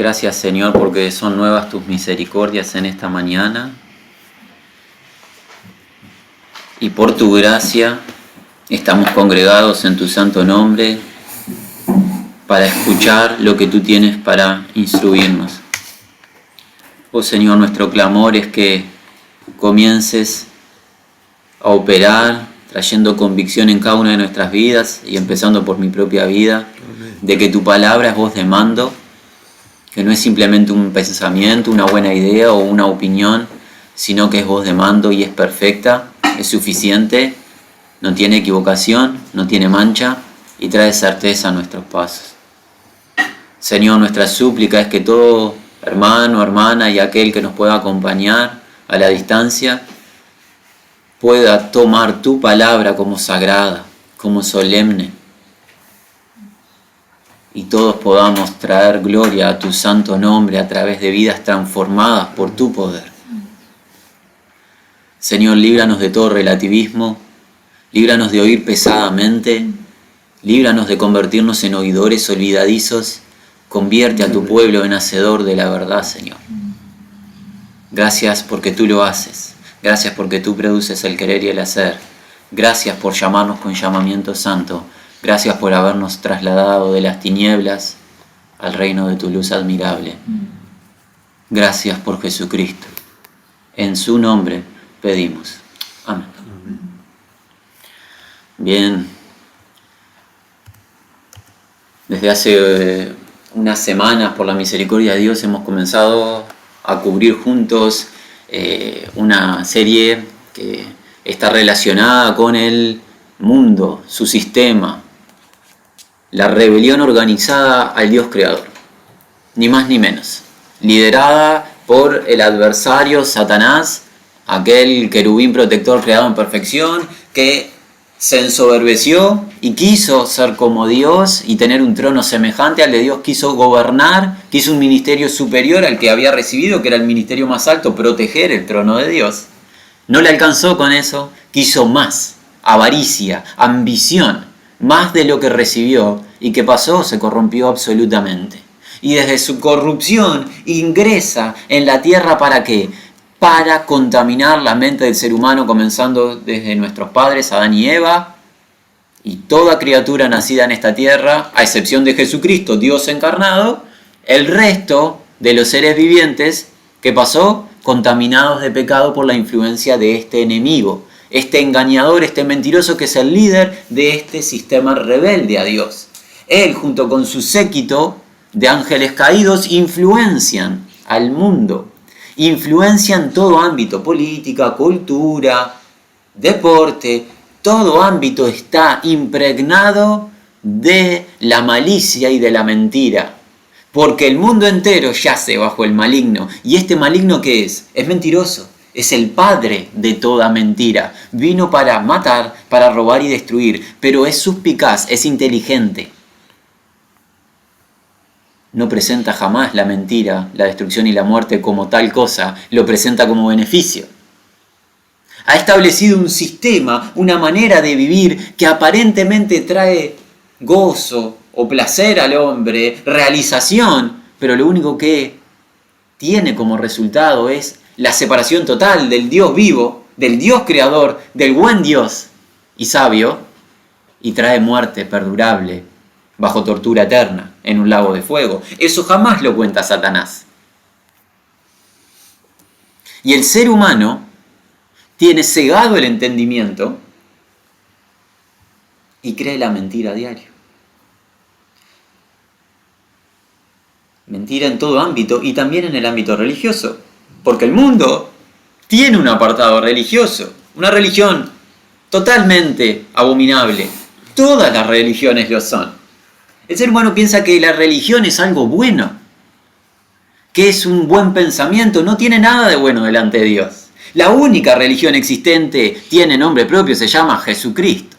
Gracias, Señor, porque son nuevas tus misericordias en esta mañana. Y por tu gracia estamos congregados en tu santo nombre para escuchar lo que tú tienes para instruirnos. Oh Señor, nuestro clamor es que comiences a operar, trayendo convicción en cada una de nuestras vidas y empezando por mi propia vida, de que tu palabra es voz de mando, que no es simplemente un pensamiento, una buena idea o una opinión, sino que es voz de mando y es perfecta, es suficiente, no tiene equivocación, no tiene mancha y trae certeza a nuestros pasos. Señor, nuestra súplica es que todo hermano, hermana y aquel que nos pueda acompañar a la distancia pueda tomar tu palabra como sagrada, como solemne, y todos podamos traer gloria a tu santo nombre a través de vidas transformadas por tu poder. Señor, líbranos de todo relativismo, líbranos de oír pesadamente, líbranos de convertirnos en oidores olvidadizos, convierte a tu pueblo en hacedor de la verdad, Señor. Gracias porque tú lo haces, gracias porque tú produces el querer y el hacer, gracias por llamarnos con llamamiento santo, gracias por habernos trasladado de las tinieblas al reino de tu luz admirable. Gracias por Jesucristo. En su nombre pedimos. Amén. Bien. Desde hace unas semanas, por la misericordia de Dios, hemos comenzado a cubrir juntos una serie que está relacionada con el mundo, su sistema, la rebelión organizada al Dios creador, ni más ni menos, liderada por el adversario Satanás, aquel querubín protector creado en perfección, que se ensoberbeció y quiso ser como Dios y tener un trono semejante al de Dios, quiso gobernar, quiso un ministerio superior al que había recibido, que era el ministerio más alto, proteger el trono de Dios. No le alcanzó con eso, quiso más, avaricia, ambición, más de lo que recibió, y que pasó, se corrompió absolutamente. Y desde su corrupción ingresa en la tierra, ¿para qué? Para contaminar la mente del ser humano, comenzando desde nuestros padres, Adán y Eva, y toda criatura nacida en esta tierra, a excepción de Jesucristo, Dios encarnado, el resto de los seres vivientes, ¿qué pasó? Contaminados de pecado por la influencia de este enemigo, este engañador, este mentiroso que es el líder de este sistema rebelde a Dios. Él, junto con su séquito de ángeles caídos, influencian al mundo, influencian todo ámbito, política, cultura, deporte, todo ámbito está impregnado de la malicia y de la mentira, porque el mundo entero yace bajo el maligno. ¿Y este maligno qué es? Es mentiroso. Es el padre de toda mentira. Vino para matar, para robar y destruir, pero es suspicaz, es inteligente. No presenta jamás la mentira, la destrucción y la muerte como tal cosa, lo presenta como beneficio. Ha establecido un sistema, una manera de vivir que aparentemente trae gozo o placer al hombre, realización, pero lo único que tiene como resultado es la separación total del Dios vivo, del Dios creador, del buen Dios y sabio, y trae muerte perdurable bajo tortura eterna en un lago de fuego. Eso jamás lo cuenta Satanás. Y el ser humano tiene cegado el entendimiento y cree la mentira a diario. Mentira en todo ámbito y también en el ámbito religioso. Porque el mundo tiene un apartado religioso, una religión totalmente abominable. Todas las religiones lo son. El ser humano piensa que la religión es algo bueno, que es un buen pensamiento, no tiene nada de bueno delante de Dios. La única religión existente tiene nombre propio, se llama Jesucristo.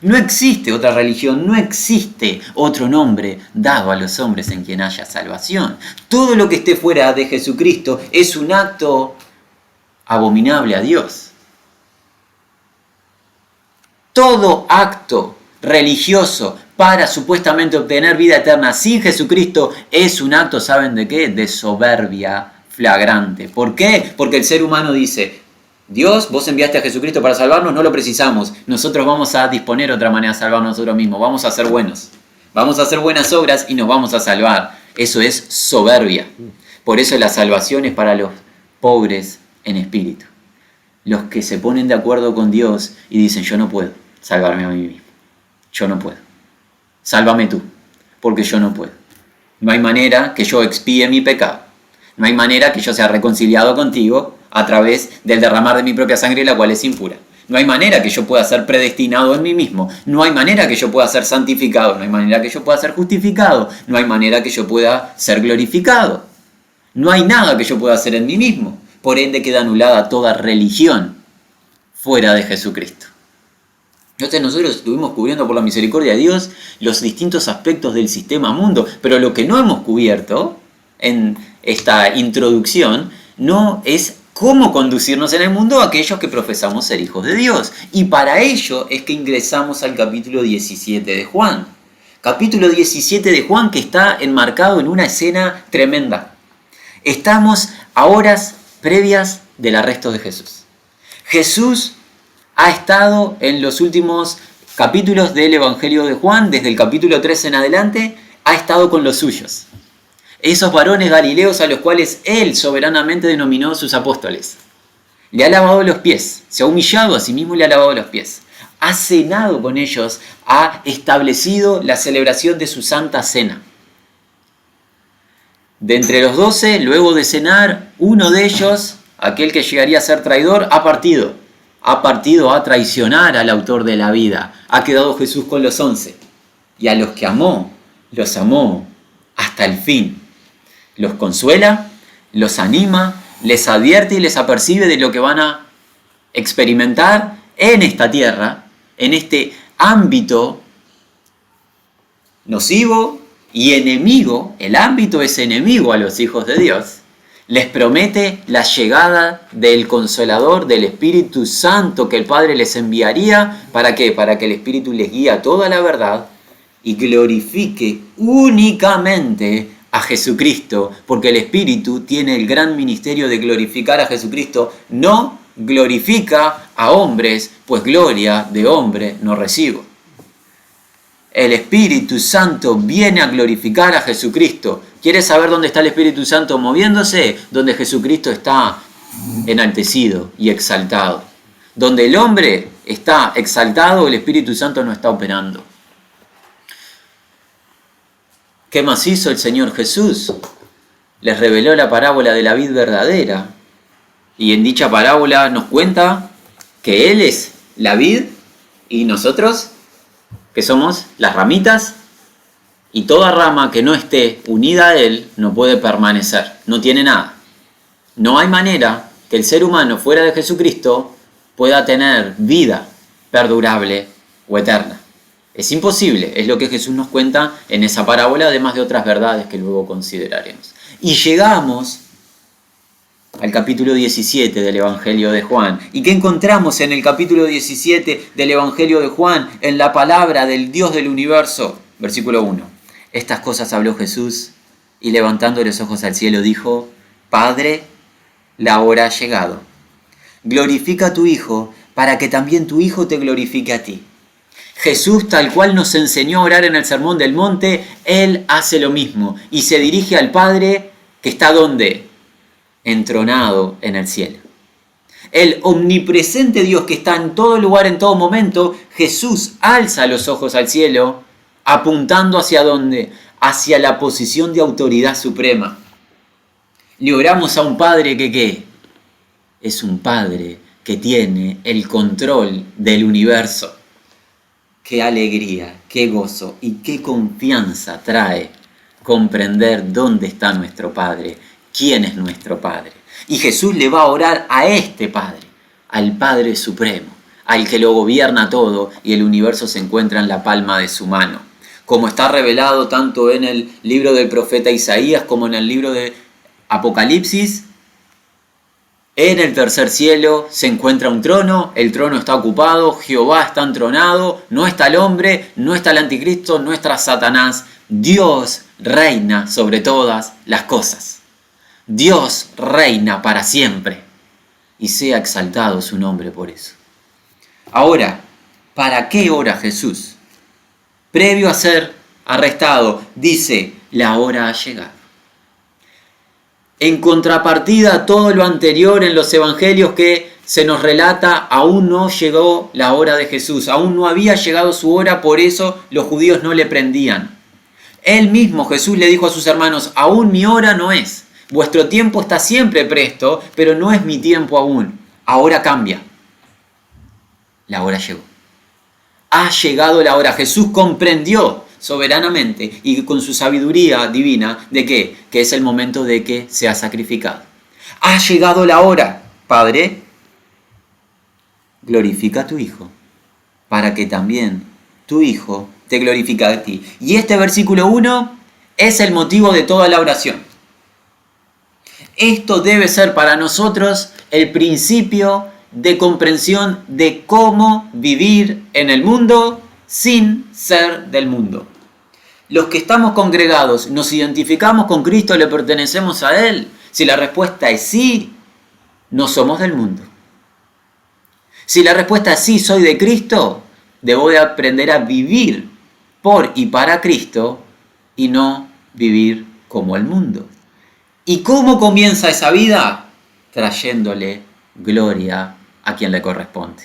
No existe otra religión, no existe otro nombre dado a los hombres en quien haya salvación. Todo lo que esté fuera de Jesucristo es un acto abominable a Dios. Todo acto religioso para supuestamente obtener vida eterna sin Jesucristo es un acto, ¿saben de qué? De soberbia flagrante. ¿Por qué? Porque el ser humano dice, Dios, vos enviaste a Jesucristo para salvarnos, no lo precisamos. Nosotros vamos a disponer otra manera de salvarnos nosotros mismos. Vamos a ser buenos. Vamos a hacer buenas obras y nos vamos a salvar. Eso es soberbia. Por eso la salvación es para los pobres en espíritu. Los que se ponen de acuerdo con Dios y dicen, yo no puedo salvarme a mí mismo. Yo no puedo. Sálvame tú, porque yo no puedo. No hay manera que yo expíe mi pecado. No hay manera que yo sea reconciliado contigo a través del derramar de mi propia sangre, la cual es impura. No hay manera que yo pueda ser predestinado en mí mismo. No hay manera que yo pueda ser santificado. No hay manera que yo pueda ser justificado. No hay manera que yo pueda ser glorificado. No hay nada que yo pueda hacer en mí mismo. Por ende queda anulada toda religión fuera de Jesucristo. Entonces nosotros estuvimos cubriendo por la misericordia de Dios los distintos aspectos del sistema mundo, pero lo que no hemos cubierto en esta introducción no es cómo conducirnos en el mundo a aquellos que profesamos ser hijos de Dios. Y para ello es que ingresamos al capítulo 17 de Juan. Capítulo 17 de Juan que está enmarcado en una escena tremenda. Estamos a horas previas del arresto de Jesús. Jesús ha estado en los últimos capítulos del Evangelio de Juan, desde el capítulo 3 en adelante, ha estado con los suyos. Esos varones galileos a los cuales él soberanamente denominó sus apóstoles. Le ha lavado los pies, se ha humillado a sí mismo y le ha lavado los pies. Ha cenado con ellos, ha establecido la celebración de su Santa Cena. De entre los 12, luego de cenar, uno de ellos, aquel que llegaría a ser traidor, ha partido a traicionar al autor de la vida. Ha quedado Jesús con los 11. Y a los que amó, los amó hasta el fin. Los consuela, los anima, les advierte y les apercibe de lo que van a experimentar en esta tierra, en este ámbito nocivo y enemigo. El ámbito es enemigo a los hijos de Dios. Les promete la llegada del Consolador, del Espíritu Santo que el Padre les enviaría. ¿Para qué? Para que el Espíritu les guíe a toda la verdad y glorifique únicamente a Jesucristo, porque el Espíritu tiene el gran ministerio de glorificar a Jesucristo. No glorifica a hombres, pues gloria de hombre no recibo. El Espíritu Santo viene a glorificar a Jesucristo. ¿Quieres saber dónde está el Espíritu Santo moviéndose? Donde Jesucristo está enaltecido y exaltado. Donde el hombre está exaltado, el Espíritu Santo no está operando. ¿Qué más hizo el Señor Jesús? Les reveló la parábola de la vid verdadera. Y en dicha parábola nos cuenta que Él es la vid y nosotros, que somos las ramitas, y toda rama que no esté unida a Él no puede permanecer, no tiene nada. No hay manera que el ser humano fuera de Jesucristo pueda tener vida perdurable o eterna. Es imposible, es lo que Jesús nos cuenta en esa parábola, además de otras verdades que luego consideraremos. Y llegamos al capítulo 17 del Evangelio de Juan. ¿Y qué encontramos en el capítulo 17 del Evangelio de Juan? En la palabra del Dios del universo. Versículo 1. Estas cosas habló Jesús y levantando los ojos al cielo dijo: Padre, la hora ha llegado. Glorifica a tu Hijo para que también tu Hijo te glorifique a ti. Jesús, tal cual nos enseñó a orar en el Sermón del Monte, Él hace lo mismo y se dirige al Padre que está ¿dónde? Entronado en el cielo. El omnipresente Dios que está en todo lugar, en todo momento, Jesús alza los ojos al cielo, apuntando hacia ¿dónde? Hacia la posición de autoridad suprema. Le oramos a un Padre que ¿qué? Es un Padre que tiene el control del universo. Qué alegría, qué gozo y qué confianza trae comprender dónde está nuestro Padre, quién es nuestro Padre. Y Jesús le va a orar a este Padre, al Padre Supremo, al que lo gobierna todo y el universo se encuentra en la palma de su mano. Como está revelado tanto en el libro del profeta Isaías como en el libro de Apocalipsis, En el tercer cielo se encuentra un trono, el trono está ocupado, Jehová está entronado, no está el hombre, no está el anticristo, no está Satanás. Dios reina sobre todas las cosas. Dios reina para siempre y sea exaltado su nombre por eso. Ahora, ¿para qué ora Jesús? Previo a ser arrestado, dice, la hora ha llegado. En contrapartida a todo lo anterior en los evangelios que se nos relata, aún no llegó la hora de Jesús, aún no había llegado su hora, por eso los judíos no le prendían. Él mismo, Jesús, le dijo a sus hermanos, aún mi hora no es, vuestro tiempo está siempre presto, pero no es mi tiempo aún, ahora cambia. La hora llegó. Ha llegado la hora. Jesús comprendió soberanamente y con su sabiduría divina de que es el momento de que sea sacrificado. Ha llegado la hora. Padre, glorifica a tu Hijo, para que también tu Hijo te glorifique a ti. Y este versículo 1 es el motivo de toda la oración. Esto debe ser para nosotros el principio de comprensión de cómo vivir en el mundo sin ser del mundo. Los que estamos congregados, ¿nos identificamos con Cristo? ¿Le pertenecemos a Él? Si la respuesta es sí, no somos del mundo. Si la respuesta es sí, soy de Cristo, debo de aprender a vivir por y para Cristo y no vivir como el mundo. ¿Y cómo comienza esa vida? Trayéndole gloria a quien le corresponde.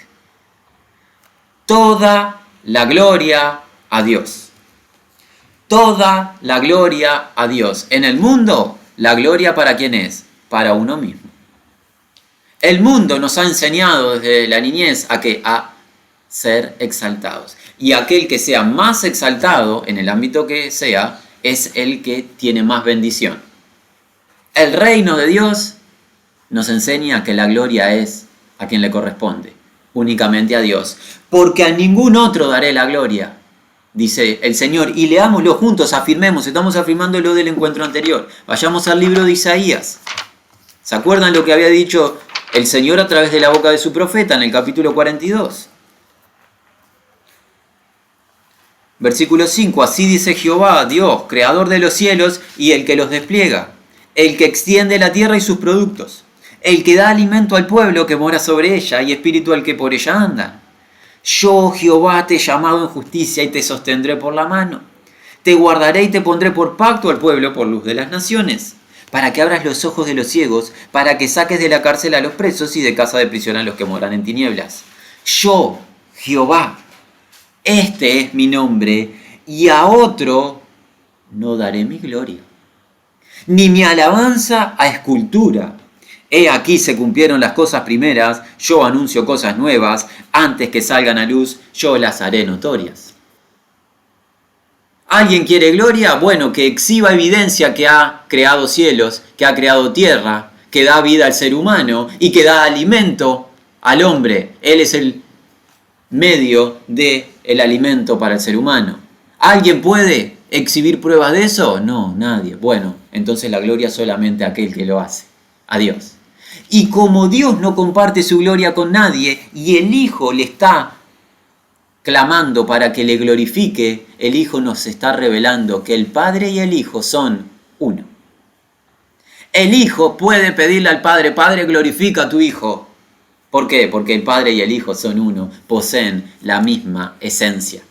Toda la gloria a Dios. Toda la gloria a Dios. En el mundo, la gloria ¿para quién es? Para uno mismo. El mundo nos ha enseñado desde la niñez a ser exaltados. Y aquel que sea más exaltado, en el ámbito que sea, es el que tiene más bendición. El reino de Dios nos enseña que la gloria es a quien le corresponde, únicamente a Dios. Porque a ningún otro daré la gloria, dice el Señor. Y leámoslo juntos, afirmemos, estamos afirmando lo del encuentro anterior. Vayamos al libro de Isaías. ¿Se acuerdan lo que había dicho el Señor a través de la boca de su profeta en el capítulo 42? Versículo 5, así dice Jehová, Dios, creador de los cielos y el que los despliega, el que extiende la tierra y sus productos, el que da alimento al pueblo que mora sobre ella y espíritu al que por ella anda. Yo, Jehová, te he llamado en justicia y te sostendré por la mano. Te guardaré y te pondré por pacto al pueblo por luz de las naciones, para que abras los ojos de los ciegos, para que saques de la cárcel a los presos y de casa de prisión a los que moran en tinieblas. Yo, Jehová, este es mi nombre, y a otro no daré mi gloria, ni mi alabanza a escultura. He aquí se cumplieron las cosas primeras, yo anuncio cosas nuevas, antes que salgan a luz, yo las haré notorias. ¿Alguien quiere gloria? Bueno, que exhiba evidencia que ha creado cielos, que ha creado tierra, que da vida al ser humano y que da alimento al hombre. Él es el medio del alimento para el ser humano. ¿Alguien puede exhibir pruebas de eso? No, nadie. Bueno, entonces la gloria solamente a aquel que lo hace, a Dios. Y como Dios no comparte su gloria con nadie y el Hijo le está clamando para que le glorifique, el Hijo nos está revelando que el Padre y el Hijo son uno. El Hijo puede pedirle al Padre, Padre, glorifica a tu Hijo. ¿Por qué? Porque el Padre y el Hijo son uno, poseen la misma esencia.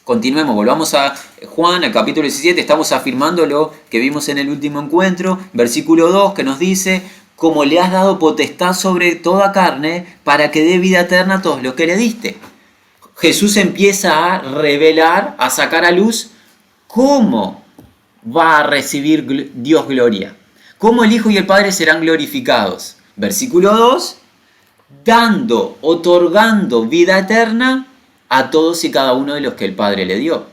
Continuemos, volvamos a Juan, al capítulo 17, estamos afirmando lo que vimos en el último encuentro, versículo 2, que nos dice, como le has dado potestad sobre toda carne, para que dé vida eterna a todos los que le diste. Jesús empieza a revelar, a sacar a luz, cómo va a recibir Dios gloria, cómo el Hijo y el Padre serán glorificados. Versículo 2, dando, otorgando vida eterna a todos y cada uno de los que el Padre le dio.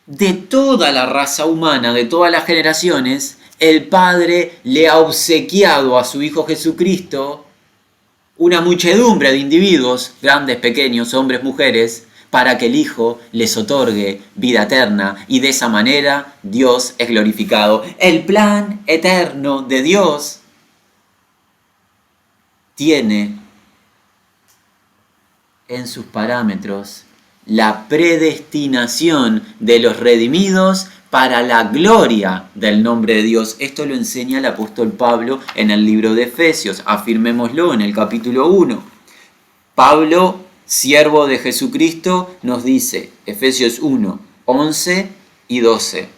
De toda la raza humana, de todas las generaciones, el Padre le ha obsequiado a su Hijo Jesucristo una muchedumbre de individuos, grandes, pequeños, hombres, mujeres, para que el Hijo les otorgue vida eterna y de esa manera Dios es glorificado. El plan eterno de Dios tiene en sus parámetros la predestinación de los redimidos para la gloria del nombre de Dios. Esto lo enseña el apóstol Pablo en el libro de Efesios. Afirmémoslo en el capítulo 1. Pablo, siervo de Jesucristo, nos dice, Efesios 1, 11 y 12.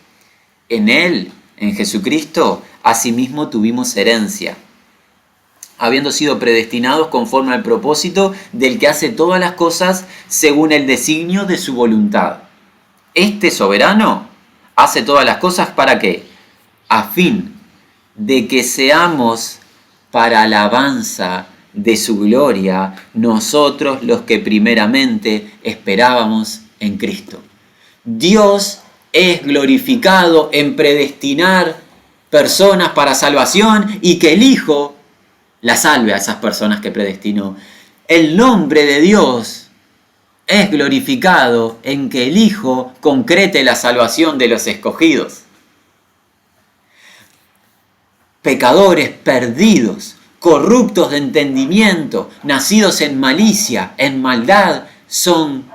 En Él, en Jesucristo, asimismo tuvimos herencia, habiendo sido predestinados conforme al propósito del que hace todas las cosas según el designio de su voluntad. Este soberano hace todas las cosas ¿para qué? A fin de que seamos para alabanza de su gloria nosotros los que primeramente esperábamos en Cristo. Dios es glorificado en predestinar personas para salvación y que el Hijo la salve a esas personas que predestinó. El nombre de Dios es glorificado en que el Hijo concrete la salvación de los escogidos. Pecadores perdidos, corruptos de entendimiento, nacidos en malicia, en maldad, son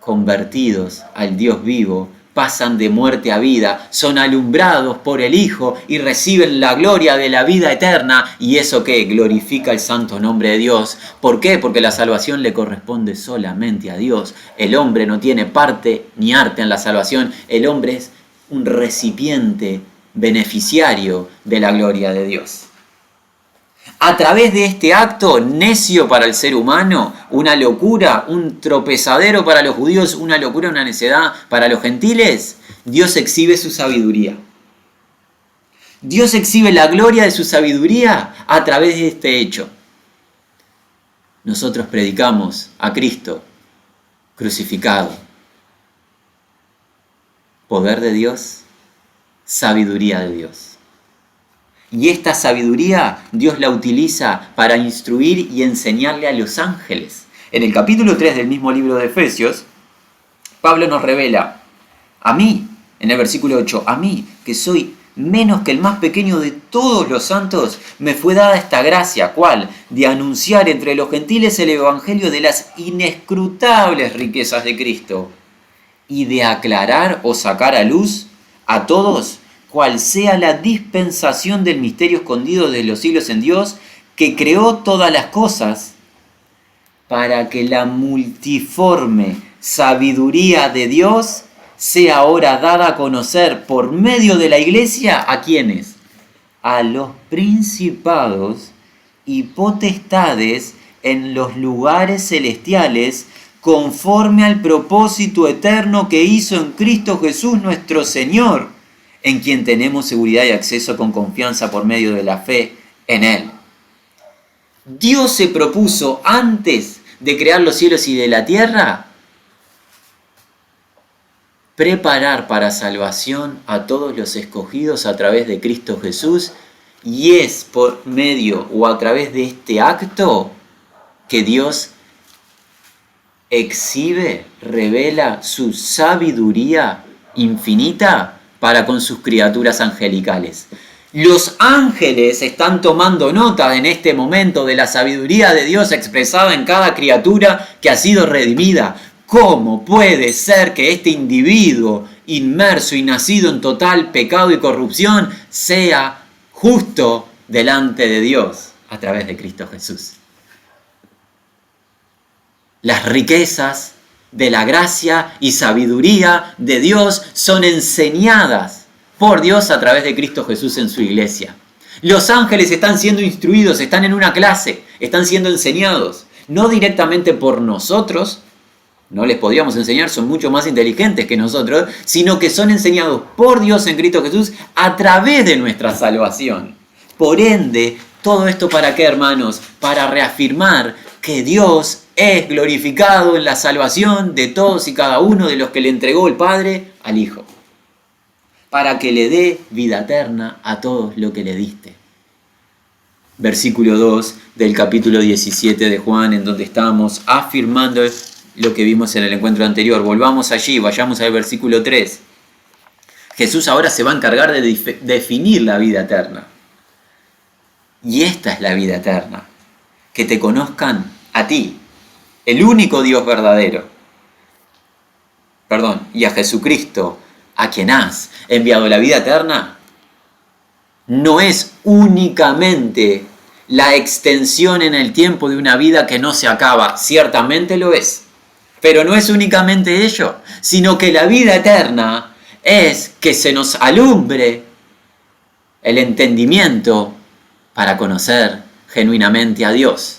convertidos al Dios vivo, pasan de muerte a vida, son alumbrados por el Hijo y reciben la gloria de la vida eterna. ¿Y eso qué? Glorifica el santo nombre de Dios. ¿Por qué? Porque la salvación le corresponde solamente a Dios. El hombre no tiene parte ni arte en la salvación. El hombre es un recipiente beneficiario de la gloria de Dios. A través de este acto necio para el ser humano, una locura, un tropezadero para los judíos, una locura, una necedad para los gentiles, Dios exhibe su sabiduría. Dios exhibe la gloria de su sabiduría a través de este hecho. Nosotros predicamos a Cristo crucificado. Poder de Dios, sabiduría de Dios. Y esta sabiduría Dios la utiliza para instruir y enseñarle a los ángeles. En el capítulo 3 del mismo libro de Efesios, Pablo nos revela, a mí, en el versículo 8, a mí, que soy menos que el más pequeño de todos los santos, me fue dada esta gracia, ¿cuál? De anunciar entre los gentiles el evangelio de las inescrutables riquezas de Cristo y de aclarar o sacar a luz a todos cual sea la dispensación del misterio escondido de los siglos en Dios, que creó todas las cosas, para que la multiforme sabiduría de Dios sea ahora dada a conocer por medio de la iglesia, ¿a quiénes? A los principados y potestades en los lugares celestiales, conforme al propósito eterno que hizo en Cristo Jesús nuestro Señor, en quien tenemos seguridad y acceso con confianza por medio de la fe en Él. Dios se propuso antes de crear los cielos y de la tierra preparar para salvación a todos los escogidos a través de Cristo Jesús, y es por medio o a través de este acto que Dios exhibe, revela su sabiduría infinita para con sus criaturas angelicales. Los ángeles están tomando nota en este momento de la sabiduría de Dios expresada en cada criatura que ha sido redimida. ¿Cómo puede ser que este individuo inmerso y nacido en total pecado y corrupción sea justo delante de Dios a través de Cristo Jesús? Las riquezas de la gracia y sabiduría de Dios son enseñadas por Dios a través de Cristo Jesús en su iglesia. Los ángeles están siendo instruidos, están en una clase, están siendo enseñados, no directamente por nosotros, no les podríamos enseñar, son mucho más inteligentes que nosotros, sino que son enseñados por Dios en Cristo Jesús a través de nuestra salvación. Por ende, todo esto ¿para qué, hermanos? Para reafirmar que Dios es glorificado en la salvación de todos y cada uno de los que le entregó el Padre al Hijo, para que le dé vida eterna a todos lo que le diste. Versículo 2 del capítulo 17 de Juan, en donde estamos afirmando lo que vimos en el encuentro anterior. Volvamos allí, vayamos al versículo 3. Jesús ahora se va a encargar de definir la vida eterna. Y esta es la vida eterna, que te conozcan a ti, el único Dios verdadero. Y a Jesucristo, a quien has enviado. La vida eterna no es únicamente la extensión en el tiempo de una vida que no se acaba. Ciertamente lo es, pero no es únicamente ello, sino que la vida eterna es que se nos alumbre el entendimiento para conocer genuinamente a Dios.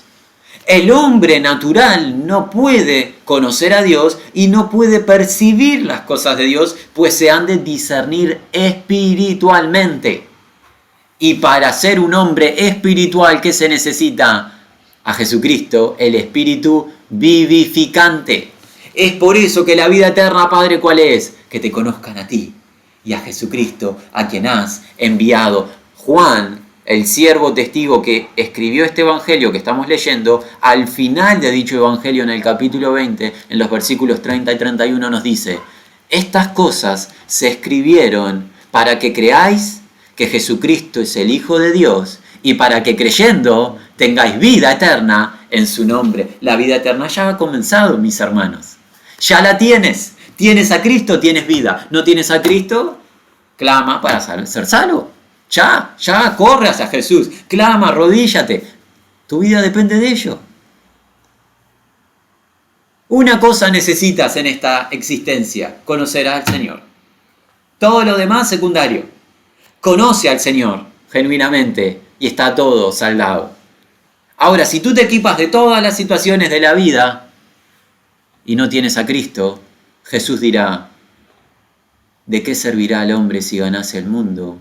El hombre natural no puede conocer a Dios y no puede percibir las cosas de Dios, pues se han de discernir espiritualmente. Y para ser un hombre espiritual, ¿qué se necesita? A Jesucristo, el Espíritu vivificante. Es por eso que la vida eterna, Padre, ¿cuál es? Que te conozcan a ti y a Jesucristo, a quien has enviado. Juan, el siervo testigo que escribió este evangelio que estamos leyendo, al final de dicho evangelio, en el capítulo 20, en los versículos 30 y 31, nos dice: estas cosas se escribieron para que creáis que Jesucristo es el Hijo de Dios y para que creyendo tengáis vida eterna en su nombre. La vida eterna ya ha comenzado, mis hermanos. Ya la tienes. Tienes a Cristo, tienes vida. ¿No tienes a Cristo? Clama para ser salvo. Ya, corre hacia Jesús. Clama, arrodíllate. Tu vida depende de ello. Una cosa necesitas en esta existencia: conocer al Señor. Todo lo demás secundario. Conoce al Señor genuinamente y está todo saldado. Ahora, si tú te equipas de todas las situaciones de la vida y no tienes a Cristo, Jesús dirá: ¿de qué servirá al hombre si ganase el mundo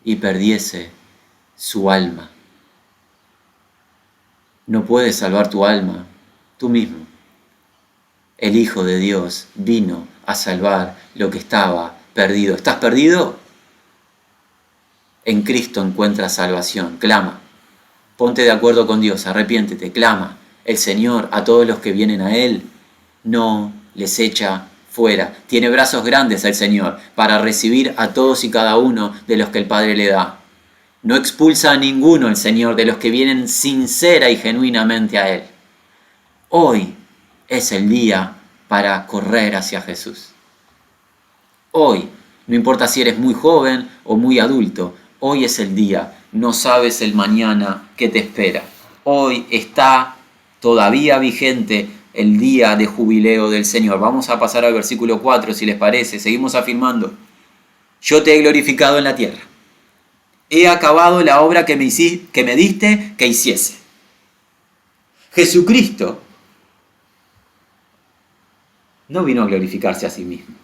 y perdiese su alma? No puedes salvar tu alma tú mismo. El Hijo de Dios vino a salvar lo que estaba perdido. ¿Estás perdido? En Cristo encuentras salvación. Clama. Ponte de acuerdo con Dios. Arrepiéntete. Clama. El Señor, a todos los que vienen a Él, no les echa fuera. Tiene brazos grandes el Señor para recibir a todos y cada uno de los que el Padre le da. No expulsa a ninguno el Señor de los que vienen sincera y genuinamente a Él. Hoy es el día para correr hacia Jesús. Hoy, no importa si eres muy joven o muy adulto, hoy es el día. No sabes el mañana que te espera. Hoy está todavía vigente el día de jubileo del Señor. Vamos a pasar al versículo 4, si les parece. Seguimos afirmando: yo te he glorificado en la tierra. He acabado la obra que me diste que hiciese. Jesucristo no vino a glorificarse a sí mismo.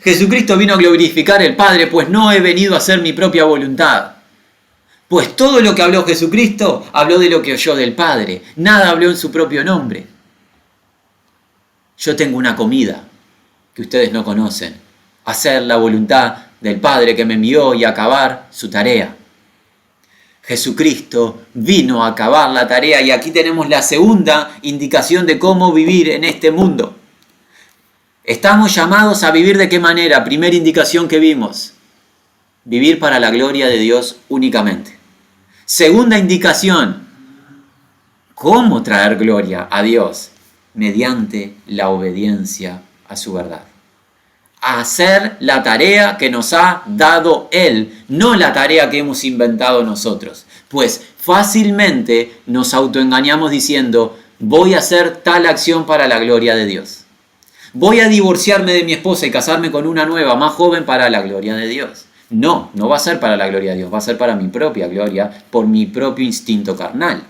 Jesucristo vino a glorificar al Padre, pues no he venido a hacer mi propia voluntad. Pues todo lo que habló Jesucristo, habló de lo que oyó del Padre. Nada habló en su propio nombre. Yo tengo una comida que ustedes no conocen: hacer la voluntad del Padre que me envió y acabar su tarea. Jesucristo vino a acabar la tarea, y aquí tenemos la segunda indicación de cómo vivir en este mundo. Estamos llamados a vivir ¿de qué manera? Primera indicación que vimos: vivir para la gloria de Dios únicamente. Segunda indicación: ¿cómo traer gloria a Dios? Mediante la obediencia a su verdad. Hacer la tarea que nos ha dado Él, no la tarea que hemos inventado nosotros. Pues fácilmente nos autoengañamos diciendo: voy a hacer tal acción para la gloria de Dios. Voy a divorciarme de mi esposa y casarme con una nueva, más joven, para la gloria de Dios. No va a ser para la gloria de Dios, va a ser para mi propia gloria, por mi propio instinto carnal.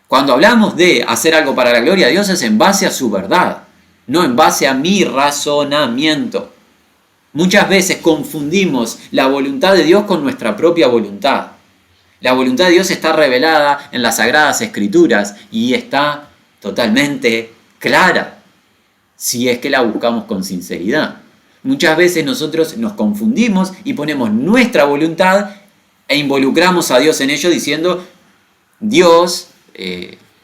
Cuando hablamos de hacer algo para la gloria de Dios, es en base a su verdad, no en base a mi razonamiento. Muchas veces confundimos la voluntad de Dios con nuestra propia voluntad. La voluntad de Dios está revelada en las Sagradas Escrituras y está totalmente clara, si es que la buscamos con sinceridad. Muchas veces nosotros nos confundimos y ponemos nuestra voluntad e involucramos a Dios en ello diciendo: Dios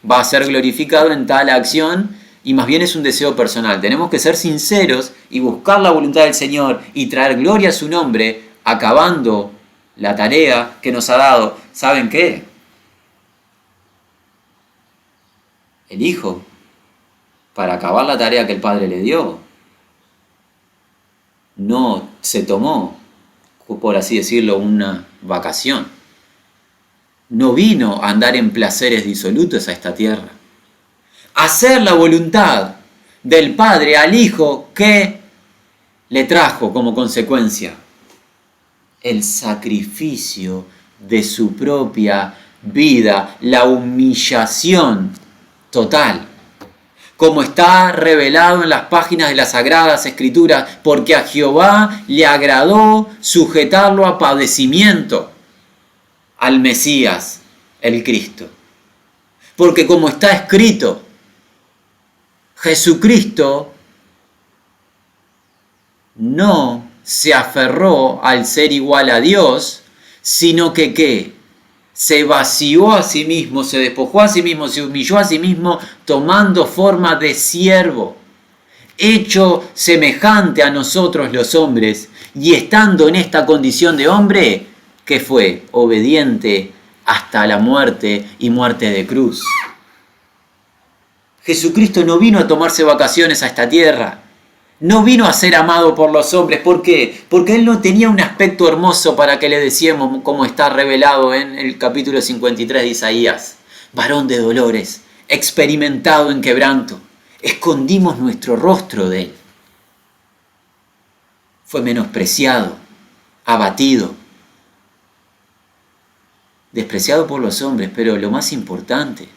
va a ser glorificado en tal acción, y más bien es un deseo personal. Tenemos que ser sinceros y buscar la voluntad del Señor y traer gloria a su nombre, acabando la tarea que nos ha dado, ¿saben qué? El Hijo, para acabar la tarea que el Padre le dio, no se tomó, por así decirlo, una vacación. No vino a andar en placeres disolutos a esta tierra. Hacer la voluntad del Padre al Hijo que le trajo como consecuencia el sacrificio de su propia vida, la humillación total, como está revelado en las páginas de las Sagradas Escrituras, porque a Jehová le agradó sujetarlo a padecimiento, al Mesías, el Cristo. Porque como está escrito, Jesucristo no se aferró al ser igual a Dios, sino que ¿qué? Se vació a sí mismo, se despojó a sí mismo, se humilló a sí mismo, tomando forma de siervo, hecho semejante a nosotros los hombres, y estando en esta condición de hombre, que fue obediente hasta la muerte y muerte de cruz. Jesucristo no vino a tomarse vacaciones a esta tierra. No vino a ser amado por los hombres. ¿Por qué? Porque Él no tenía un aspecto hermoso para que le decíamos, como está revelado en el capítulo 53 de Isaías. Varón de dolores, experimentado en quebranto. Escondimos nuestro rostro de Él. Fue menospreciado, abatido, despreciado por los hombres, pero lo más importante,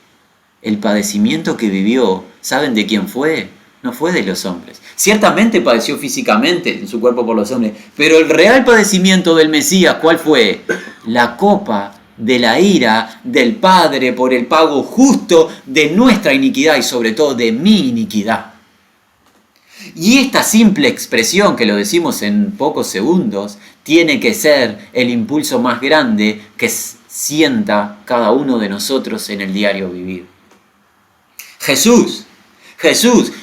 el padecimiento que vivió, ¿saben de quién fue? No fue de los hombres. Ciertamente padeció físicamente en su cuerpo por los hombres, pero el real padecimiento del Mesías, ¿cuál fue? La copa de la ira del Padre por el pago justo de nuestra iniquidad y sobre todo de mi iniquidad. Y esta simple expresión, que lo decimos en pocos segundos, tiene que ser el impulso más grande que sienta cada uno de nosotros en el diario vivir. Jesús,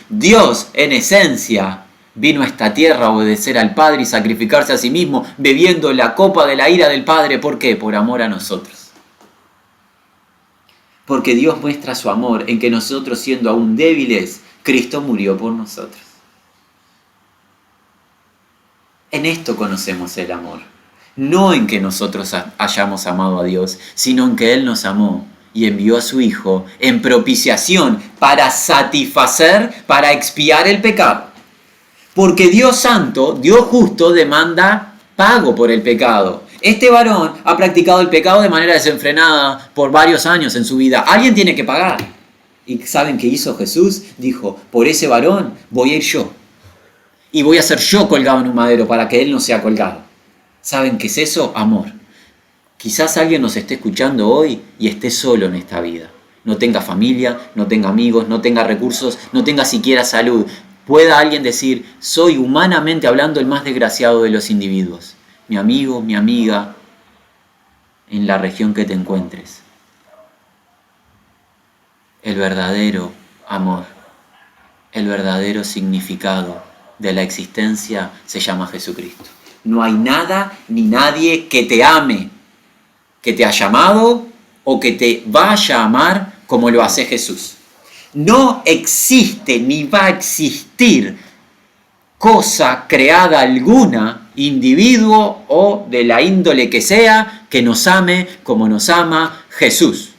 Dios en esencia, vino a esta tierra a obedecer al Padre y sacrificarse a sí mismo, bebiendo la copa de la ira del Padre. ¿Por qué? Por amor a nosotros. Porque Dios muestra su amor en que nosotros, siendo aún débiles, Cristo murió por nosotros. En esto conocemos el amor. No en que nosotros hayamos amado a Dios, sino en que Él nos amó y envió a su Hijo en propiciación para satisfacer, para expiar el pecado. Porque Dios santo, Dios justo, demanda pago por el pecado. Este varón ha practicado el pecado de manera desenfrenada por varios años en su vida. Alguien tiene que pagar. ¿Y saben qué hizo Jesús? Dijo, por ese varón voy a ir yo. Y voy a ser yo colgado en un madero para que él no sea colgado. ¿Saben qué es eso? Amor. Quizás alguien nos esté escuchando hoy y esté solo en esta vida. No tenga familia, no tenga amigos, no tenga recursos, no tenga siquiera salud. Pueda alguien decir, soy humanamente hablando el más desgraciado de los individuos. Mi amigo, mi amiga, en la región que te encuentres. El verdadero amor, el verdadero significado de la existencia se llama Jesucristo. No hay nada ni nadie que te ame, que te ha llamado o que te vaya a amar como lo hace Jesús. No existe ni va a existir cosa creada alguna, individuo o de la índole que sea, que nos ame como nos ama Jesús.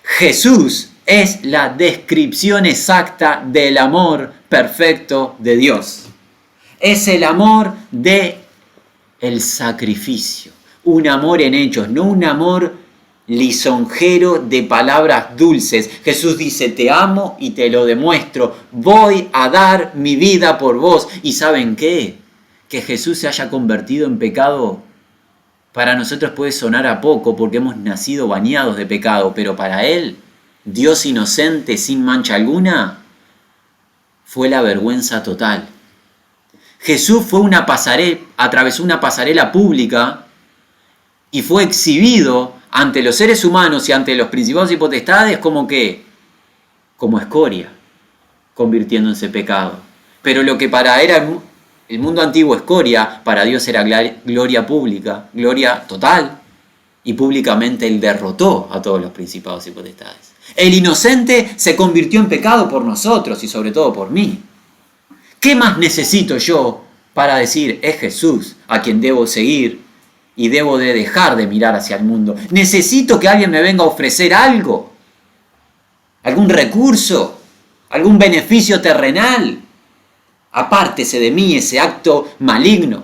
Jesús es la descripción exacta del amor perfecto de Dios. Es el amor de el sacrificio. Un amor en hechos, no un amor lisonjero de palabras dulces. Jesús dice, te amo y te lo demuestro. Voy a dar mi vida por vos. ¿Y saben qué? Que Jesús se haya convertido en pecado, para nosotros puede sonar a poco porque hemos nacido bañados de pecado, pero para Él, Dios inocente, sin mancha alguna, fue la vergüenza total. Jesús atravesó una pasarela pública y fue exhibido ante los seres humanos y ante los principados y potestades como escoria, convirtiéndose en pecado. Pero lo que para El mundo antiguo, escoria, para Dios era gloria pública, gloria total, y públicamente Él derrotó a todos los principados y potestades. El inocente se convirtió en pecado por nosotros y sobre todo por mí. ¿Qué más necesito yo para decir, es Jesús a quien debo seguir y debo de dejar de mirar hacia el mundo? Necesito que alguien me venga a ofrecer algo, algún recurso, algún beneficio terrenal. Apártese de mí ese acto maligno.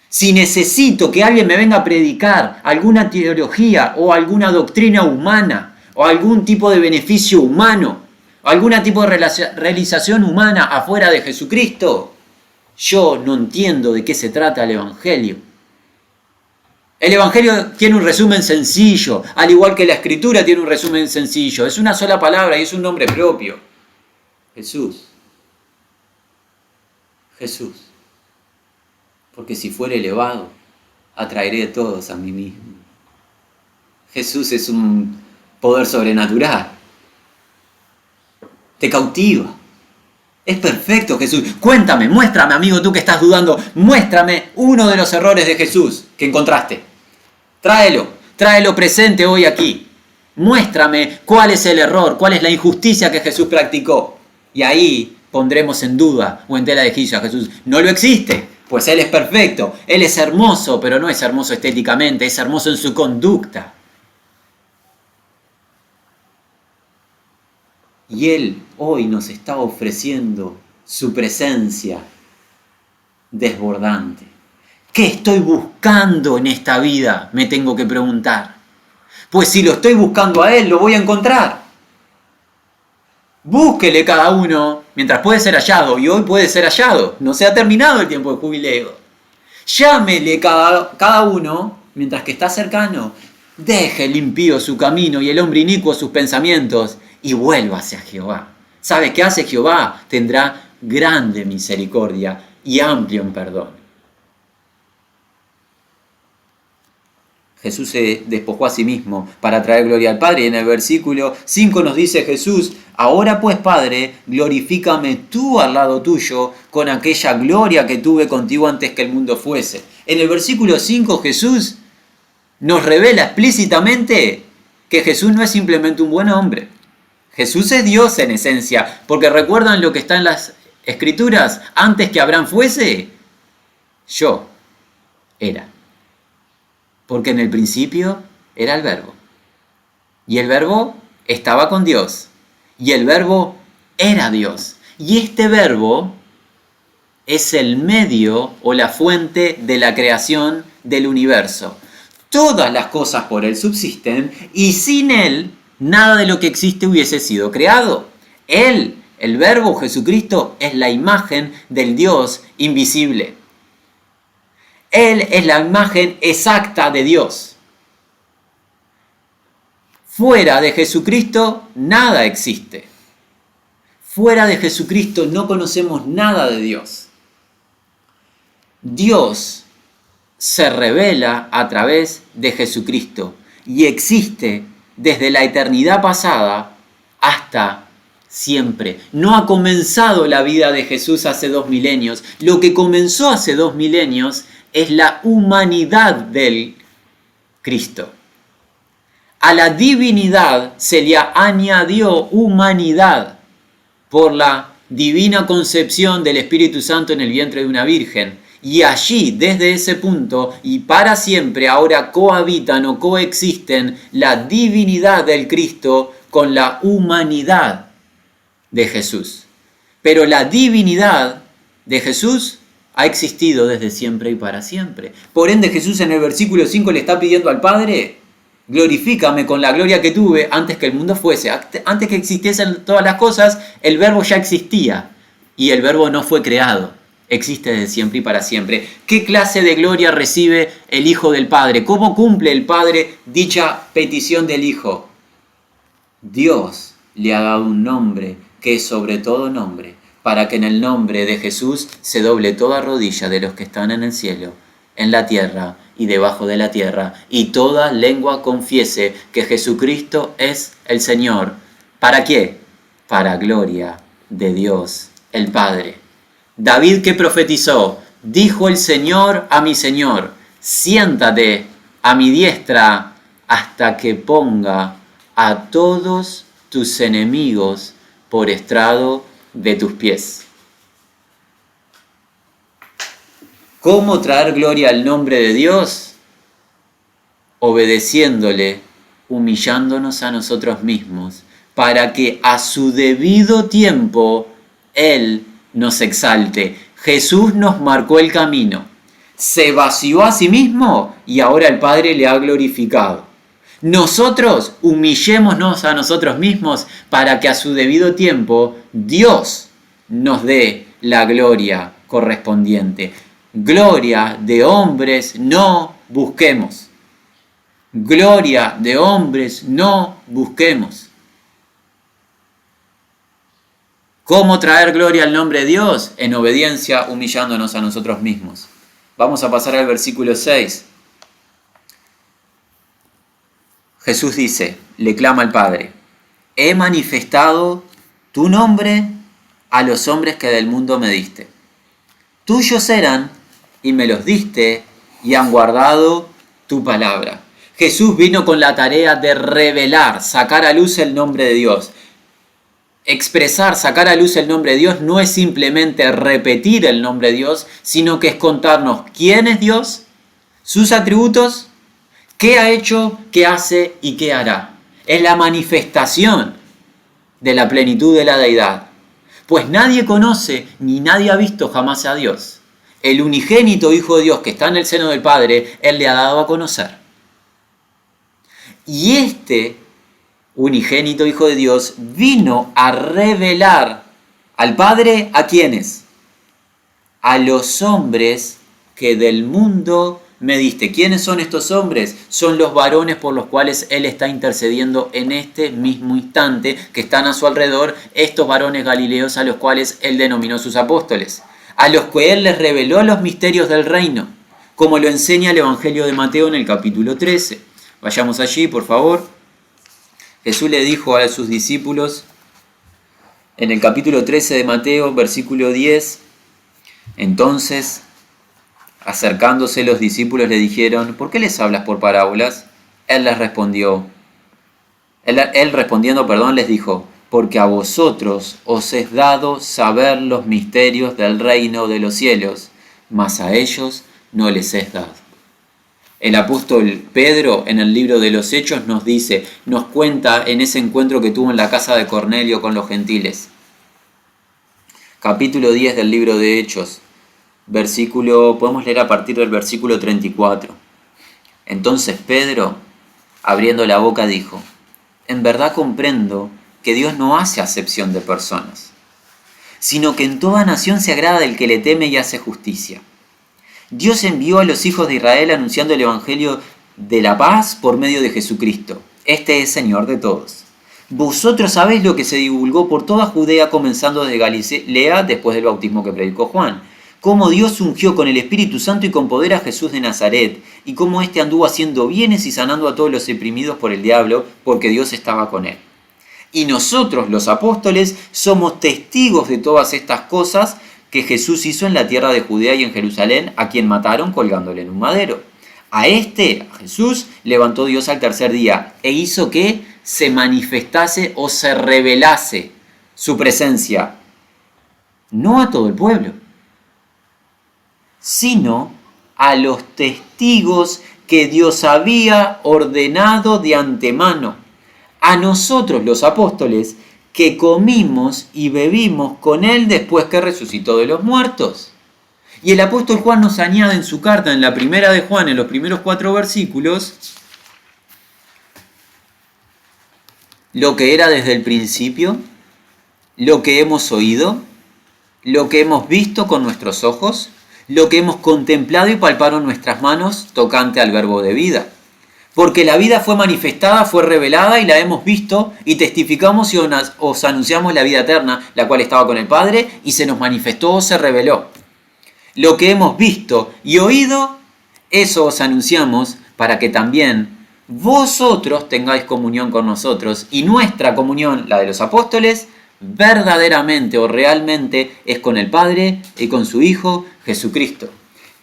Si necesito que alguien me venga a predicar alguna teología o alguna doctrina humana o algún tipo de beneficio humano o algún tipo de realización humana afuera de Jesucristo, yo no entiendo de qué se trata el Evangelio. El Evangelio tiene un resumen sencillo, al igual que la Escritura tiene un resumen sencillo. Es una sola palabra y es un nombre propio. Jesús. Jesús. Porque si fuere elevado, atraeré a todos a mí mismo. Jesús es un poder sobrenatural. Te cautiva. Es perfecto Jesús. Cuéntame, muéstrame, amigo, tú que estás dudando, muéstrame uno de los errores de Jesús que encontraste. Tráelo presente hoy aquí. Muéstrame cuál es el error, cuál es la injusticia que Jesús practicó. Y ahí pondremos en duda o en tela de juicio a Jesús. No lo existe, pues Él es perfecto. Él es hermoso, pero no es hermoso estéticamente, es hermoso en su conducta. Y Él hoy nos está ofreciendo su presencia desbordante. ¿Qué estoy buscando en esta vida? Me tengo que preguntar. Pues si lo estoy buscando a Él, lo voy a encontrar. Búsquele cada uno mientras puede ser hallado, y hoy puede ser hallado. No se ha terminado el tiempo de jubileo. Llámele cada uno mientras que está cercano. Deje el impío su camino y el hombre inicuo sus pensamientos y vuélvase a Jehová. ¿Sabe qué hace Jehová? Tendrá grande misericordia y amplio en perdón. Jesús se despojó a sí mismo para traer gloria al Padre. Y en el versículo 5 nos dice Jesús: ahora pues, Padre, glorifícame tú al lado tuyo con aquella gloria que tuve contigo antes que el mundo fuese. En el versículo 5 Jesús nos revela explícitamente que Jesús no es simplemente un buen hombre. Jesús es Dios en esencia, porque recuerdan lo que está en las Escrituras: antes que Abraham fuese, yo era. Porque en el principio era el Verbo. Y el Verbo estaba con Dios. Y el Verbo era Dios. Y este Verbo es el medio o la fuente de la creación del universo. Todas las cosas por Él subsisten y sin Él nada de lo que existe hubiese sido creado. Él, el Verbo Jesucristo, es la imagen del Dios invisible. Él es la imagen exacta de Dios. Fuera de Jesucristo, nada existe. Fuera de Jesucristo no conocemos nada de Dios. Dios se revela a través de Jesucristo y existe desde la eternidad pasada hasta siempre. No ha comenzado la vida de Jesús hace 2 milenios. Lo que comenzó hace 2 milenios es la humanidad del Cristo. A la divinidad se le añadió humanidad por la divina concepción del Espíritu Santo en el vientre de una virgen. Y allí, desde ese punto y para siempre, ahora cohabitan o coexisten la divinidad del Cristo con la humanidad de Jesús. Pero la divinidad de Jesús ha existido desde siempre y para siempre. Por ende, Jesús en el versículo 5 le está pidiendo al Padre: glorifícame con la gloria que tuve antes que el mundo fuese. Antes que existiesen todas las cosas, el Verbo ya existía. Y el Verbo no fue creado. Existe desde siempre y para siempre. ¿Qué clase de gloria recibe el Hijo del Padre? ¿Cómo cumple el Padre dicha petición del Hijo? Dios le ha dado un nombre que es sobre todo nombre, para que en el nombre de Jesús se doble toda rodilla de los que están en el cielo, en la tierra y debajo de la tierra, y toda lengua confiese que Jesucristo es el Señor. ¿Para qué? Para gloria de Dios el Padre. David, ¿qué profetizó? Dijo el Señor a mi Señor, siéntate a mi diestra hasta que ponga a todos tus enemigos por estrado de tus pies. ¿Cómo traer gloria al nombre de Dios? Obedeciéndole, humillándonos a nosotros mismos, para que a su debido tiempo Él nos exalte. Jesús nos marcó el camino, se vació a sí mismo y ahora el Padre le ha glorificado. Nosotros humillémonos a nosotros mismos para que a su debido tiempo Dios nos dé la gloria correspondiente. Gloria de hombres no busquemos. Gloria de hombres no busquemos. ¿Cómo traer gloria al nombre de Dios? En obediencia, humillándonos a nosotros mismos. Vamos a pasar al versículo 6. Jesús dice, le clama al Padre, he manifestado tu nombre a los hombres que del mundo me diste. Tuyos eran y me los diste y han guardado tu palabra. Jesús vino con la tarea de revelar, sacar a luz el nombre de Dios. Expresar, sacar a luz el nombre de Dios no es simplemente repetir el nombre de Dios, sino que es contarnos quién es Dios, sus atributos, qué ha hecho, qué hace y qué hará. Es la manifestación de la plenitud de la deidad. Pues nadie conoce ni nadie ha visto jamás a Dios. El unigénito Hijo de Dios que está en el seno del Padre, Él le ha dado a conocer. Y este unigénito Hijo de Dios vino a revelar al Padre ¿a quiénes? A los hombres que del mundo me diste. ¿Quiénes son estos hombres? Son los varones por los cuales Él está intercediendo en este mismo instante, que están a su alrededor, estos varones galileos a los cuales Él denominó sus apóstoles, a los que Él les reveló los misterios del reino, como lo enseña el Evangelio de Mateo en el capítulo 13. Vayamos allí, por favor. Jesús le dijo a sus discípulos en el capítulo 13 de Mateo, versículo 10, entonces, acercándose los discípulos le dijeron, ¿por qué les hablas por parábolas? Él respondiendo, les dijo, porque a vosotros os es dado saber los misterios del reino de los cielos, mas a ellos no les es dado. El apóstol Pedro en el libro de los Hechos nos cuenta en ese encuentro que tuvo en la casa de Cornelio con los gentiles. Capítulo 10 del libro de Hechos, podemos leer a partir del versículo 34. Entonces Pedro, abriendo la boca, dijo, en verdad comprendo que Dios no hace acepción de personas, sino que en toda nación se agrada del que le teme y hace justicia. Dios envió a los hijos de Israel anunciando el Evangelio de la paz por medio de Jesucristo. Este es Señor de todos. Vosotros sabéis lo que se divulgó por toda Judea, comenzando desde Galilea, después del bautismo que predicó Juan. Cómo Dios ungió con el Espíritu Santo y con poder a Jesús de Nazaret, y cómo éste anduvo haciendo bienes y sanando a todos los oprimidos por el diablo, porque Dios estaba con él. Y nosotros, los apóstoles, somos testigos de todas estas cosas que Jesús hizo en la tierra de Judea y en Jerusalén, a quien mataron colgándole en un madero. A Jesús, levantó Dios al tercer día e hizo que se manifestase o se revelase su presencia, no a todo el pueblo, sino a los testigos que Dios había ordenado de antemano, a nosotros los apóstoles, que comimos y bebimos con Él después que resucitó de los muertos. Y el apóstol Juan nos añade en su carta, en la primera de Juan, en los primeros 4 versículos, lo que era desde el principio, lo que hemos oído, lo que hemos visto con nuestros ojos, lo que hemos contemplado y palparon nuestras manos tocante al verbo de vida. Porque la vida fue manifestada, fue revelada y la hemos visto y testificamos y os anunciamos la vida eterna, la cual estaba con el Padre y se nos manifestó o se reveló. Lo que hemos visto y oído, eso os anunciamos para que también vosotros tengáis comunión con nosotros y nuestra comunión, la de los apóstoles, verdaderamente o realmente es con el Padre y con su Hijo Jesucristo.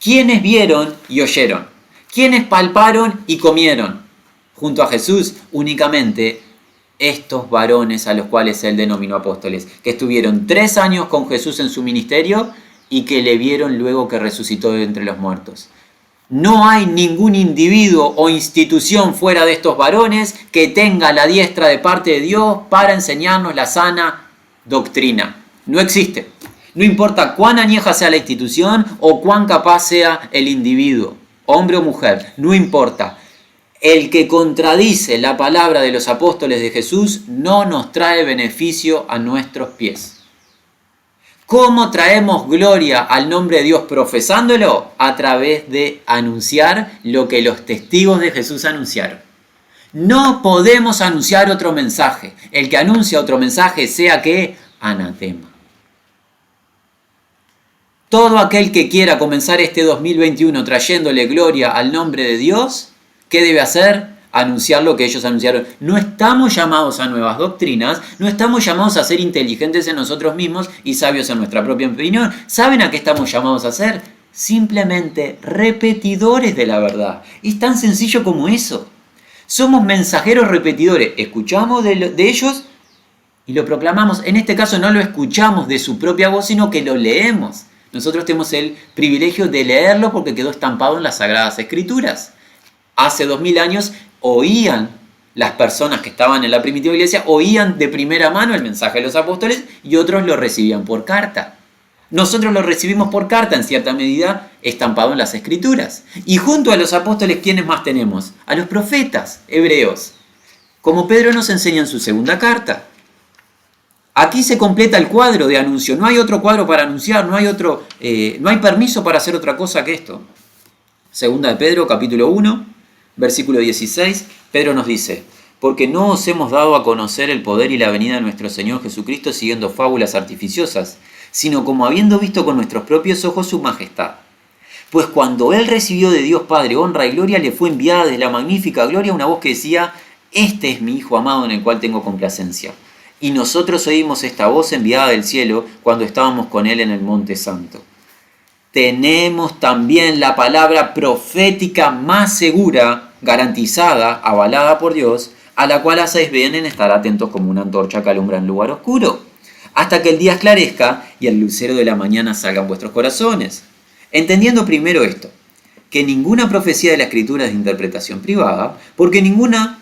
¿Quiénes vieron y oyeron? ¿Quiénes palparon y comieron junto a Jesús? Únicamente estos varones a los cuales él denominó apóstoles, que estuvieron 3 años con Jesús en su ministerio y que le vieron luego que resucitó de entre los muertos. No hay ningún individuo o institución fuera de estos varones que tenga la diestra de parte de Dios para enseñarnos la sana doctrina. No existe. No importa cuán añeja sea la institución o cuán capaz sea el individuo, hombre o mujer, no importa. El que contradice la palabra de los apóstoles de Jesús no nos trae beneficio a nuestros pies. ¿Cómo traemos gloria al nombre de Dios profesándolo? A través de anunciar lo que los testigos de Jesús anunciaron. No podemos anunciar otro mensaje. El que anuncia otro mensaje sea que anatema. Todo aquel que quiera comenzar este 2021 trayéndole gloria al nombre de Dios, ¿qué debe hacer? Anunciar lo que ellos anunciaron. No estamos llamados a nuevas doctrinas, no estamos llamados a ser inteligentes en nosotros mismos y sabios en nuestra propia opinión. ¿Saben a qué estamos llamados a ser? Simplemente repetidores de la verdad. Es tan sencillo como eso. Somos mensajeros repetidores. Escuchamos de ellos y lo proclamamos. En este caso no lo escuchamos de su propia voz, sino que lo leemos. Nosotros tenemos el privilegio de leerlo porque quedó estampado en las Sagradas Escrituras. Hace 2000 años oían las personas que estaban en la primitiva iglesia, oían de primera mano el mensaje de los apóstoles y otros lo recibían por carta. Nosotros lo recibimos por carta, en cierta medida, estampado en las Escrituras. Y junto a los apóstoles, ¿quiénes más tenemos? A los profetas hebreos, como Pedro nos enseña en su segunda carta. Aquí se completa el cuadro de anuncio. No hay otro cuadro para anunciar, no hay permiso para hacer otra cosa que esto. Segunda de Pedro, capítulo 1, versículo 16, Pedro nos dice: porque no os hemos dado a conocer el poder y la venida de nuestro Señor Jesucristo siguiendo fábulas artificiosas, sino como habiendo visto con nuestros propios ojos su majestad. Pues cuando él recibió de Dios Padre honra y gloria, le fue enviada desde la magnífica gloria una voz que decía: este es mi Hijo amado en el cual tengo complacencia. Y nosotros oímos esta voz enviada del cielo cuando estábamos con él en el monte santo. Tenemos también la palabra profética más segura, garantizada, avalada por Dios, a la cual hacéis bien en estar atentos como una antorcha que alumbra en lugar oscuro, hasta que el día esclarezca y el lucero de la mañana salga en vuestros corazones. Entendiendo primero esto, que ninguna profecía de la Escritura es de interpretación privada, porque nunca,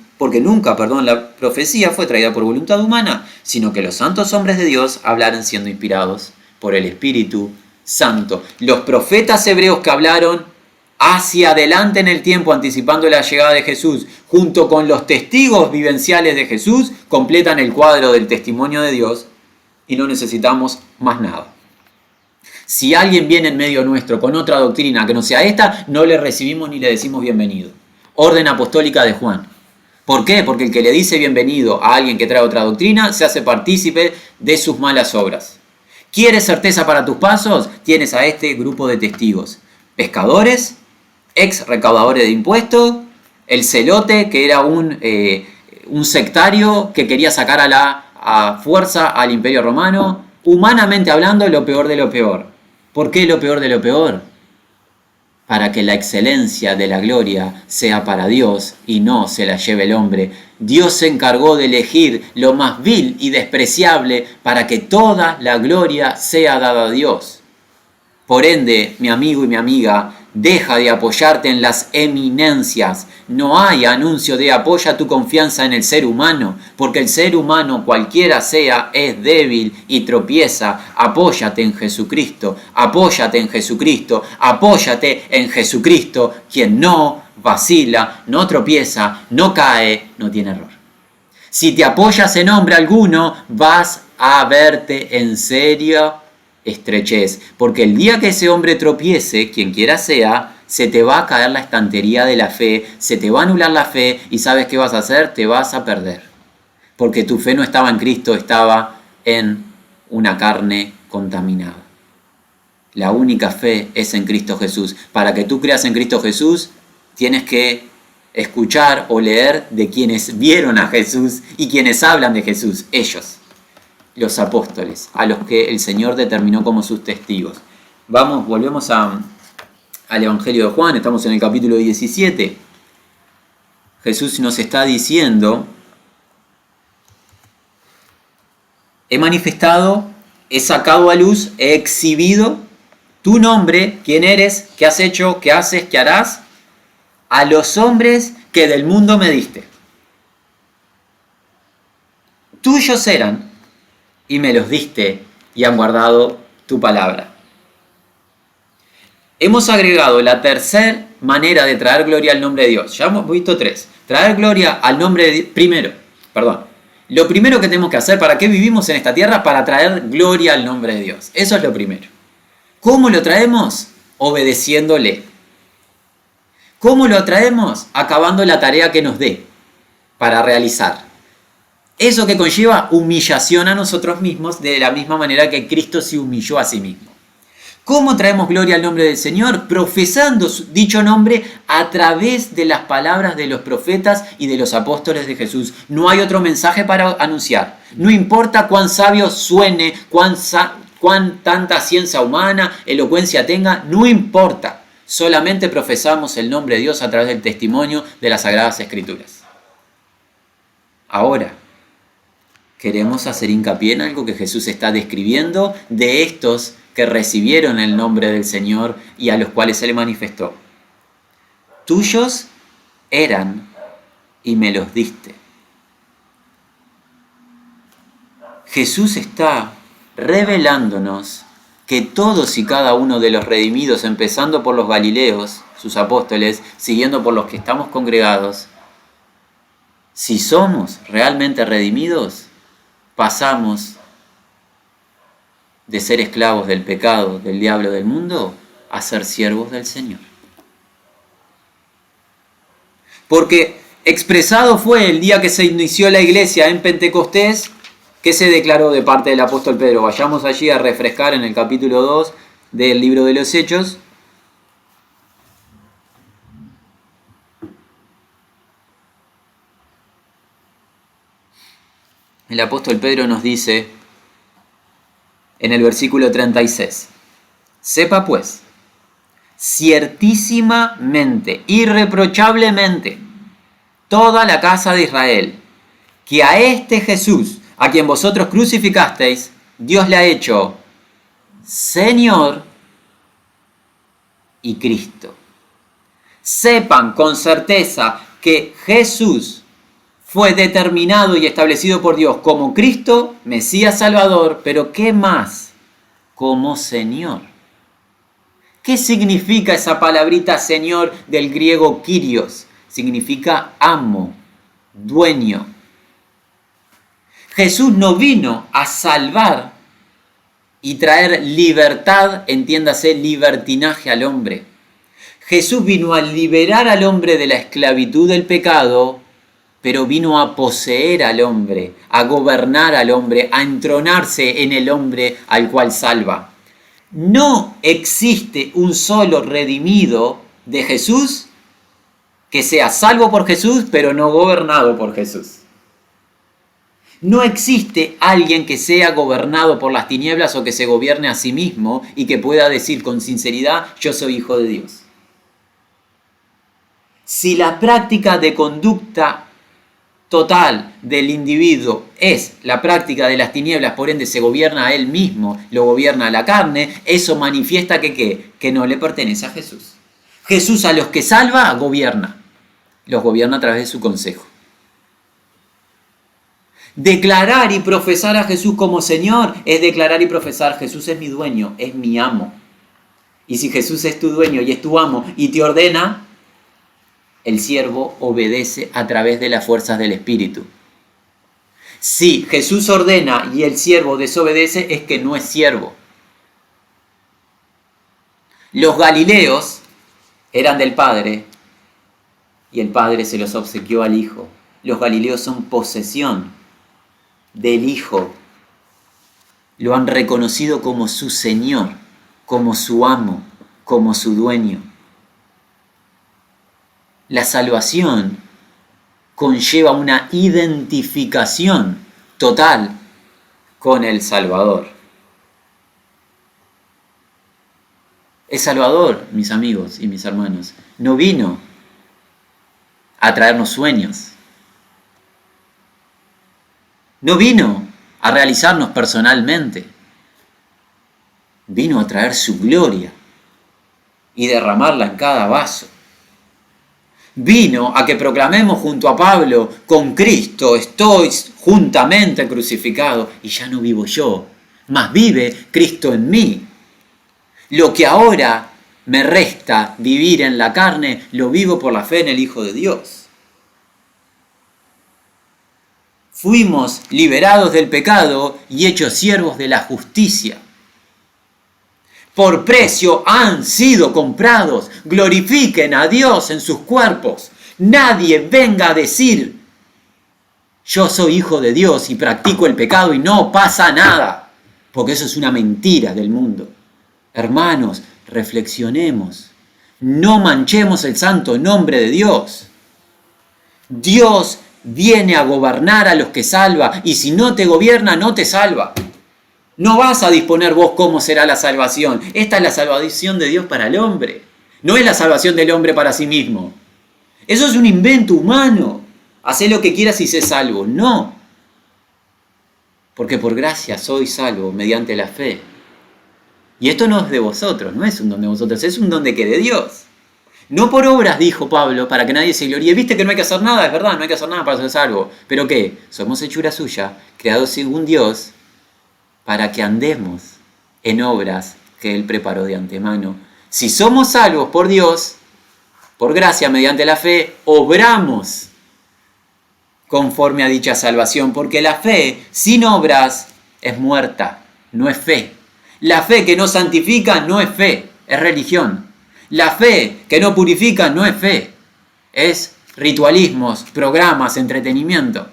la profecía fue traída por voluntad humana, sino que los santos hombres de Dios hablaron siendo inspirados por el Espíritu Santo. Los profetas hebreos que hablaron hacia adelante en el tiempo, anticipando la llegada de Jesús, junto con los testigos vivenciales de Jesús, completan el cuadro del testimonio de Dios y no necesitamos más nada. Si alguien viene en medio nuestro con otra doctrina que no sea esta, no le recibimos ni le decimos bienvenido. Orden apostólica de Juan. ¿Por qué? Porque el que le dice bienvenido a alguien que trae otra doctrina se hace partícipe de sus malas obras. ¿Quieres certeza para tus pasos? Tienes a este grupo de testigos. Pescadores, ex recaudadores de impuestos, el celote que era un sectario que quería sacar a fuerza al Imperio Romano. Humanamente hablando, lo peor de lo peor. ¿Por qué lo peor de lo peor? Para que la excelencia de la gloria sea para Dios y no se la lleve el hombre. Dios se encargó de elegir lo más vil y despreciable para que toda la gloria sea dada a Dios. Por ende, mi amigo y mi amiga, deja de apoyarte en las eminencias. No hay anuncio de apoya tu confianza en el ser humano, porque el ser humano, cualquiera sea, es débil y tropieza. Apóyate en Jesucristo, apóyate en Jesucristo, apóyate en Jesucristo, quien no vacila, no tropieza, no cae, no tiene error. Si te apoyas en hombre alguno, vas a verte en serio estrechez, porque el día que ese hombre tropiece, quien quiera sea, se te va a caer la estantería de la fe, se te va a anular la fe y ¿sabes qué vas a hacer? Te vas a perder, porque tu fe no estaba en Cristo, estaba en una carne contaminada. La única fe es en Cristo Jesús. Para que tú creas en Cristo Jesús, tienes que escuchar o leer de quienes vieron a Jesús y quienes hablan de Jesús, ellos. los apóstoles, a los que el Señor determinó como sus testigos. Volvemos al Evangelio de Juan, estamos en el capítulo 17. Jesús nos está diciendo: he manifestado, he sacado a luz, he exhibido tu nombre, quién eres, qué has hecho, qué haces, qué harás, a los hombres que del mundo me diste. Tuyos eran y me los diste y han guardado tu palabra. Hemos agregado la tercera manera de traer gloria al nombre de Dios. Ya hemos visto tres. Traer gloria al nombre de Dios. Lo primero que tenemos que hacer, ¿para qué vivimos en esta tierra? Para traer gloria al nombre de Dios. Eso es lo primero. ¿Cómo lo traemos? Obedeciéndole. ¿Cómo lo traemos? Acabando la tarea que nos dé para realizar. Eso que conlleva humillación a nosotros mismos, de la misma manera que Cristo se humilló a sí mismo. ¿Cómo traemos gloria al nombre del Señor? Profesando dicho nombre a través de las palabras de los profetas y de los apóstoles de Jesús. No hay otro mensaje para anunciar. No importa cuán sabio suene, cuán tanta ciencia humana, elocuencia tenga, no importa. Solamente profesamos el nombre de Dios a través del testimonio de las Sagradas Escrituras. Ahora, queremos hacer hincapié en algo que Jesús está describiendo de estos que recibieron el nombre del Señor y a los cuales se le manifestó. Tuyos eran y me los diste. Jesús está revelándonos que todos y cada uno de los redimidos, empezando por los Galileos, sus apóstoles, siguiendo por los que estamos congregados, si somos realmente redimidos, pasamos de ser esclavos del pecado, del diablo, del mundo, a ser siervos del Señor. Porque expresado fue el día que se inició la iglesia en Pentecostés, que se declaró de parte del apóstol Pedro. Vayamos allí a refrescar en el capítulo 2 del libro de los Hechos. El apóstol Pedro nos dice en el versículo 36, sepa pues, ciertísimamente, irreprochablemente, toda la casa de Israel, que a este Jesús, a quien vosotros crucificasteis, Dios le ha hecho Señor y Cristo. Sepan con certeza que Jesús fue determinado y establecido por Dios como Cristo, Mesías Salvador, pero ¿qué más? Como Señor. ¿Qué significa esa palabrita Señor del griego Kyrios? Significa amo, dueño. Jesús no vino a salvar y traer libertad, entiéndase, libertinaje al hombre. Jesús vino a liberar al hombre de la esclavitud del pecado, pero vino a poseer al hombre, a gobernar al hombre, a entronarse en el hombre al cual salva. No existe un solo redimido de Jesús que sea salvo por Jesús, pero no gobernado por Jesús. No existe alguien que sea gobernado por las tinieblas o que se gobierne a sí mismo y que pueda decir con sinceridad, yo soy hijo de Dios. Si la práctica de conducta total del individuo es la práctica de las tinieblas, por ende se gobierna a él mismo, lo gobierna a la carne, eso manifiesta que ¿qué? Que no le pertenece a Jesús. Jesús a los que salva, gobierna. Los gobierna a través de su consejo. Declarar y profesar a Jesús como Señor es declarar y profesar, Jesús es mi dueño, es mi amo. Y si Jesús es tu dueño y es tu amo y te ordena, el siervo obedece a través de las fuerzas del Espíritu. Si Jesús ordena y el siervo desobedece, es que no es siervo. Los Galileos eran del Padre y el Padre se los obsequió al Hijo. Los Galileos son posesión del Hijo. Lo han reconocido como su Señor, como su amo, como su dueño. La salvación conlleva una identificación total con el Salvador. El Salvador, mis amigos y mis hermanos, no vino a traernos sueños. No vino a realizarnos personalmente. Vino a traer su gloria y derramarla en cada vaso. Vino a que proclamemos junto a Pablo: con Cristo estoy juntamente crucificado y ya no vivo yo, mas vive Cristo en mí. Lo que ahora me resta vivir en la carne, lo vivo por la fe en el Hijo de Dios. Fuimos liberados del pecado y hechos siervos de la justicia. Por precio han sido comprados. Glorifiquen a Dios en sus cuerpos. Nadie venga a decir: yo soy hijo de Dios y practico el pecado y no pasa nada. Porque eso es una mentira del mundo. Hermanos, reflexionemos. No manchemos el santo nombre de Dios. Dios viene a gobernar a los que salva, y si no te gobierna, no te salva. No vas a disponer vos cómo será la salvación. Esta es la salvación de Dios para el hombre. No es la salvación del hombre para sí mismo. Eso es un invento humano. Hacé lo que quieras y sé salvo. No. Porque por gracia soy salvo mediante la fe. Y esto no es de vosotros, no es un don de vosotros, es un don de Dios. No por obras, dijo Pablo, para que nadie se gloríe. Viste que no hay que hacer nada, es verdad, no hay que hacer nada para ser salvo. ¿Pero qué? Somos hechura suya, creados según Dios, para que andemos en obras que Él preparó de antemano. Si somos salvos por Dios, por gracia, mediante la fe, obramos conforme a dicha salvación, porque la fe sin obras es muerta, no es fe. La fe que no santifica no es fe, es religión. La fe que no purifica no es fe, es ritualismos, programas, entretenimiento.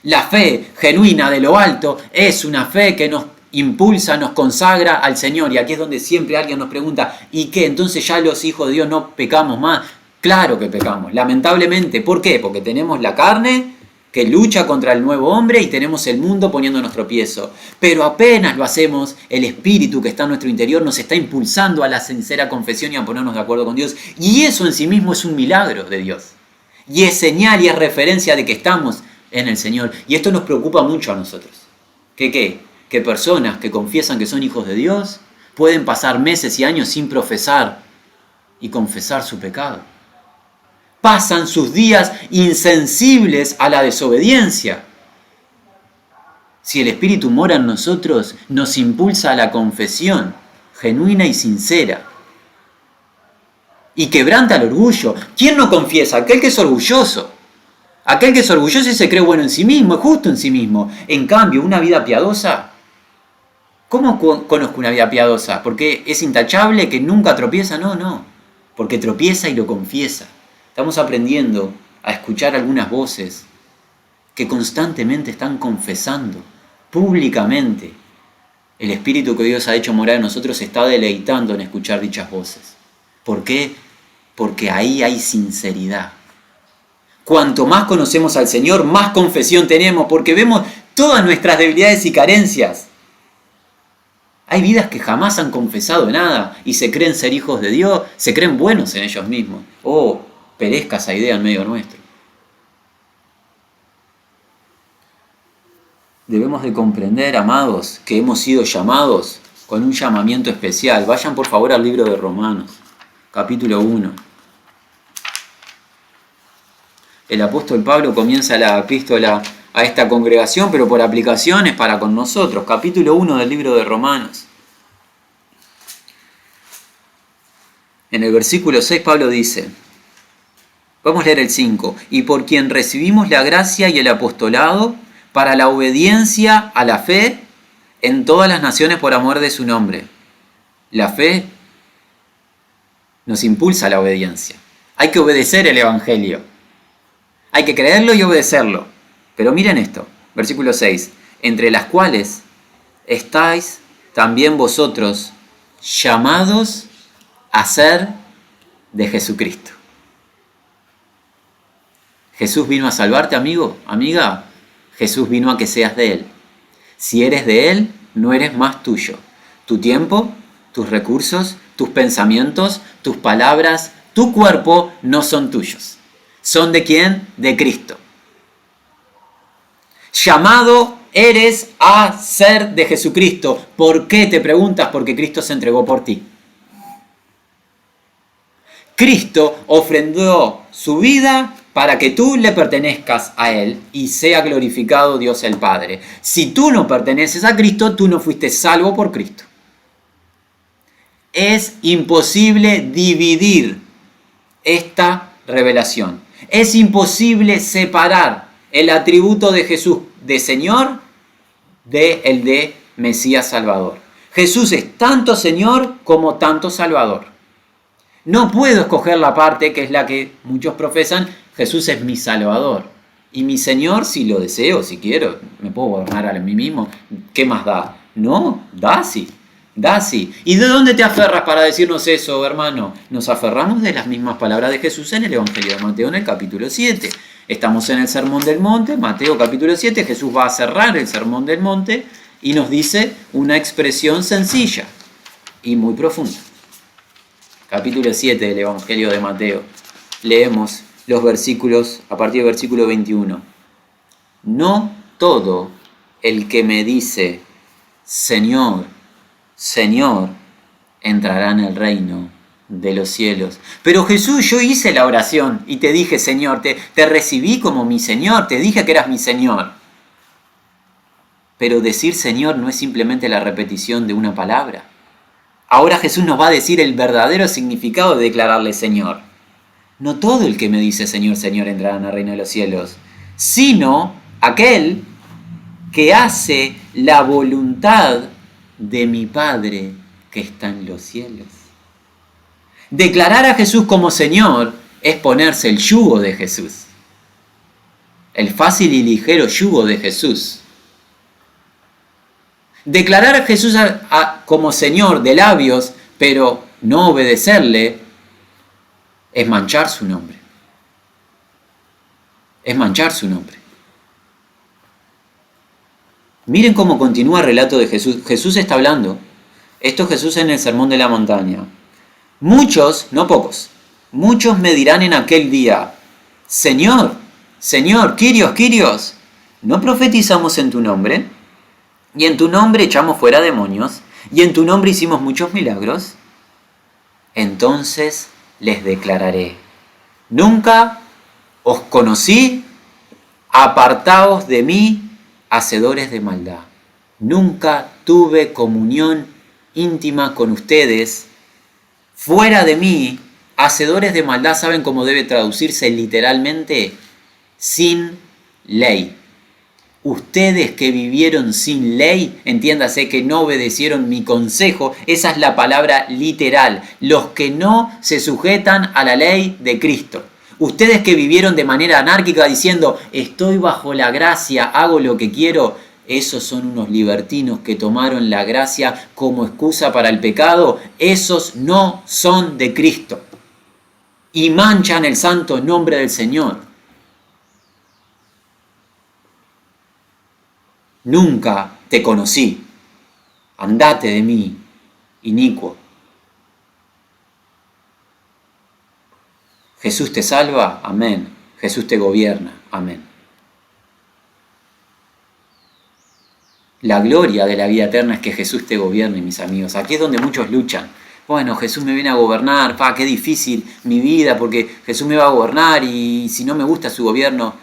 La fe genuina de lo alto es una fe que nos impulsa, nos consagra al Señor. Y aquí es donde siempre alguien nos pregunta: ¿y qué? ¿Entonces ya los hijos de Dios no pecamos más? Claro que pecamos, lamentablemente. ¿Por qué? Porque tenemos la carne que lucha contra el nuevo hombre y tenemos el mundo poniéndonos tropiezo. Pero apenas lo hacemos, el Espíritu que está en nuestro interior nos está impulsando a la sincera confesión y a ponernos de acuerdo con Dios. Y eso en sí mismo es un milagro de Dios. Y es señal y es referencia de que estamos en el Señor. Y esto nos preocupa mucho a nosotros. ¿Qué? Que personas que confiesan que son hijos de Dios pueden pasar meses y años sin profesar y confesar su pecado. Pasan sus días insensibles a la desobediencia. Si el Espíritu mora en nosotros, nos impulsa a la confesión genuina y sincera. Y quebranta el orgullo. ¿Quién no confiesa? Aquel que es orgulloso. Aquel que es orgulloso y se cree bueno en sí mismo, es justo en sí mismo. En cambio, una vida piadosa. ¿Cómo conozco una vida piadosa? ¿Porque es intachable, que nunca tropieza? No. Porque tropieza y lo confiesa. Estamos aprendiendo a escuchar algunas voces que constantemente están confesando públicamente. El Espíritu que Dios ha hecho morar en nosotros se está deleitando en escuchar dichas voces. ¿Por qué? Porque ahí hay sinceridad. Cuanto más conocemos al Señor, más confesión tenemos, porque vemos todas nuestras debilidades y carencias. Hay vidas que jamás han confesado nada y se creen ser hijos de Dios, se creen buenos en ellos mismos. Perezca esa idea en medio nuestro. Debemos de comprender, amados, que hemos sido llamados con un llamamiento especial. Vayan por favor al libro de Romanos, capítulo 1. El apóstol Pablo comienza la epístola a esta congregación, pero por aplicaciones para con nosotros. Capítulo 1 del libro de Romanos. En el versículo 6 Pablo dice, vamos a leer el 5, y por quien recibimos la gracia y el apostolado para la obediencia a la fe en todas las naciones por amor de su nombre. La fe nos impulsa a la obediencia. Hay que obedecer el Evangelio. Hay que creerlo y obedecerlo. Pero miren esto, versículo 6, entre las cuales estáis también vosotros llamados a ser de Jesucristo. Jesús vino a salvarte, amigo, amiga. Jesús vino a que seas de Él. Si eres de Él, no eres más tuyo. Tu tiempo, tus recursos, tus pensamientos, tus palabras, tu cuerpo no son tuyos. ¿Son de quién? De Cristo. Llamado eres a ser de Jesucristo. ¿Por qué? Te preguntas, porque Cristo se entregó por ti. Cristo ofrendó su vida para que tú le pertenezcas a Él y sea glorificado Dios el Padre. Si tú no perteneces a Cristo, tú no fuiste salvo por Cristo. Es imposible dividir esta revelación. Es imposible separar el atributo de Jesús de Señor de el de Mesías Salvador. Jesús es tanto Señor como tanto Salvador. No puedo escoger la parte que es la que muchos profesan, Jesús es mi Salvador. Y mi Señor, si lo deseo, si quiero, me puedo gobernar a mí mismo. ¿Qué más da? No, da sí. Da sí. ¿Y de dónde te aferras para decirnos eso, hermano? Nos aferramos de las mismas palabras de Jesús en el Evangelio de Mateo en el capítulo 7. Estamos en el Sermón del Monte, Mateo capítulo 7, Jesús va a cerrar el Sermón del Monte y nos dice una expresión sencilla y muy profunda. Capítulo 7 del Evangelio de Mateo. Leemos los versículos a partir del versículo 21. No todo el que me dice, Señor, Señor, entrará en el reino de los cielos. Pero Jesús, yo hice la oración y te dije, Señor, te recibí como mi Señor, te dije que eras mi Señor. Pero decir Señor no es simplemente la repetición de una palabra. Ahora Jesús nos va a decir el verdadero significado de declararle Señor. No todo el que me dice Señor, Señor entrará en el reino de los cielos, sino aquel que hace la voluntad de mi Padre que está en los cielos. Declarar a Jesús como Señor es ponerse el yugo de Jesús. El fácil y ligero yugo de Jesús. Declarar a Jesús como Señor de labios, pero no obedecerle, es manchar su nombre. Es manchar su nombre. Miren cómo continúa el relato de Jesús. Jesús está hablando. Esto es Jesús en el Sermón de la Montaña. Muchos, no pocos, muchos me dirán en aquel día, Señor, Señor, Kyrios, Kyrios, ¿no profetizamos en tu nombre? Y en tu nombre echamos fuera demonios, y en tu nombre hicimos muchos milagros. Entonces les declararé, nunca os conocí, apartaos de mí, hacedores de maldad. Nunca tuve comunión íntima con ustedes. Fuera de mí, hacedores de maldad, ¿saben cómo debe traducirse literalmente? Sin ley. Ustedes que vivieron sin ley, entiéndase que no obedecieron mi consejo, esa es la palabra literal. Los que no se sujetan a la ley de Cristo. Ustedes que vivieron de manera anárquica diciendo, estoy bajo la gracia, hago lo que quiero, esos son unos libertinos que tomaron la gracia como excusa para el pecado. Esos no son de Cristo y manchan el santo nombre del Señor. Nunca te conocí. Andate de mí, inicuo. Jesús te salva, amén. Jesús te gobierna, amén. La gloria de la vida eterna es que Jesús te gobierne, mis amigos. Aquí es donde muchos luchan. Bueno, Jesús me viene a gobernar, qué difícil mi vida porque Jesús me va a gobernar y si no me gusta su gobierno,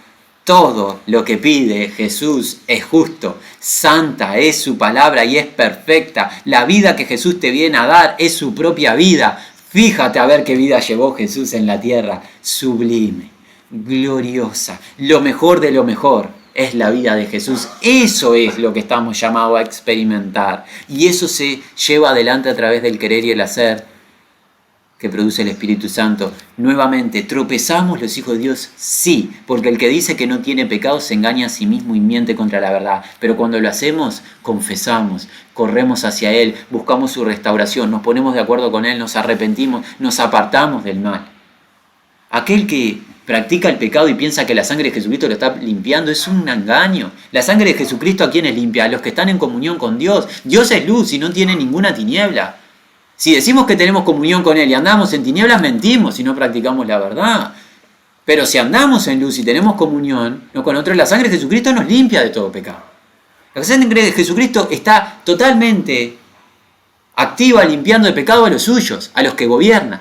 todo lo que pide Jesús es justo, santa es su palabra y es perfecta. La vida que Jesús te viene a dar es su propia vida. Fíjate a ver qué vida llevó Jesús en la tierra. Sublime, gloriosa, lo mejor de lo mejor es la vida de Jesús. Eso es lo que estamos llamados a experimentar. Y eso se lleva adelante a través del querer y el hacer que produce el Espíritu Santo. Nuevamente, ¿tropezamos los hijos de Dios? Sí, porque el que dice que no tiene pecado se engaña a sí mismo y miente contra la verdad. Pero cuando lo hacemos, confesamos, corremos hacia Él, buscamos su restauración, nos ponemos de acuerdo con Él, nos arrepentimos, nos apartamos del mal. Aquel que practica el pecado y piensa que la sangre de Jesucristo lo está limpiando, es un engaño. La sangre de Jesucristo, ¿a quiénes limpia? A los que están en comunión con Dios. Dios es luz y no tiene ninguna tiniebla. Si decimos que tenemos comunión con Él y andamos en tinieblas, mentimos y no practicamos la verdad. Pero si andamos en luz y tenemos comunión con otros, la sangre de Jesucristo nos limpia de todo pecado. La sangre de Jesucristo está totalmente activa limpiando de pecado a los suyos, a los que gobiernan.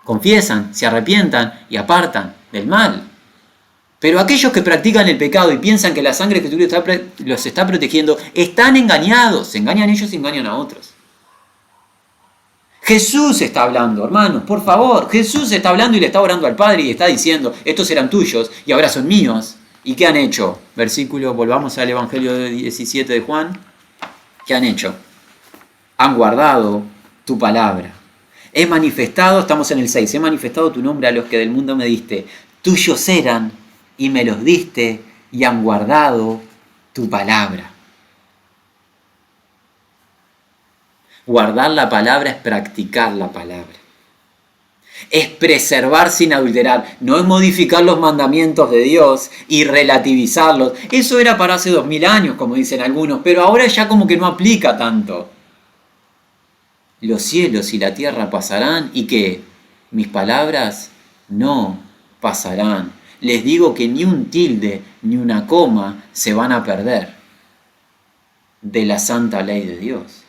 Confiesan, se arrepientan y apartan del mal. Pero aquellos que practican el pecado y piensan que la sangre de Jesucristo los está protegiendo, están engañados. Se engañan ellos y engañan a otros. Jesús está hablando, hermanos, por favor. Jesús está hablando y le está orando al Padre y está diciendo, estos eran tuyos y ahora son míos. ¿Y qué han hecho? Versículo, volvamos al Evangelio 17 de Juan. ¿Qué han hecho? Han guardado tu palabra. He manifestado, estamos en el 6, he manifestado tu nombre a los que del mundo me diste. Tuyos eran y me los diste y han guardado tu palabra. Guardar la palabra es practicar la palabra. Es preservar sin adulterar, no es modificar los mandamientos de Dios y relativizarlos. Eso era para hace 2000 años, como dicen algunos, pero ahora ya como que no aplica tanto. Los cielos y la tierra pasarán y que mis palabras no pasarán. Les digo que ni un tilde ni una coma se van a perder de la santa ley de Dios.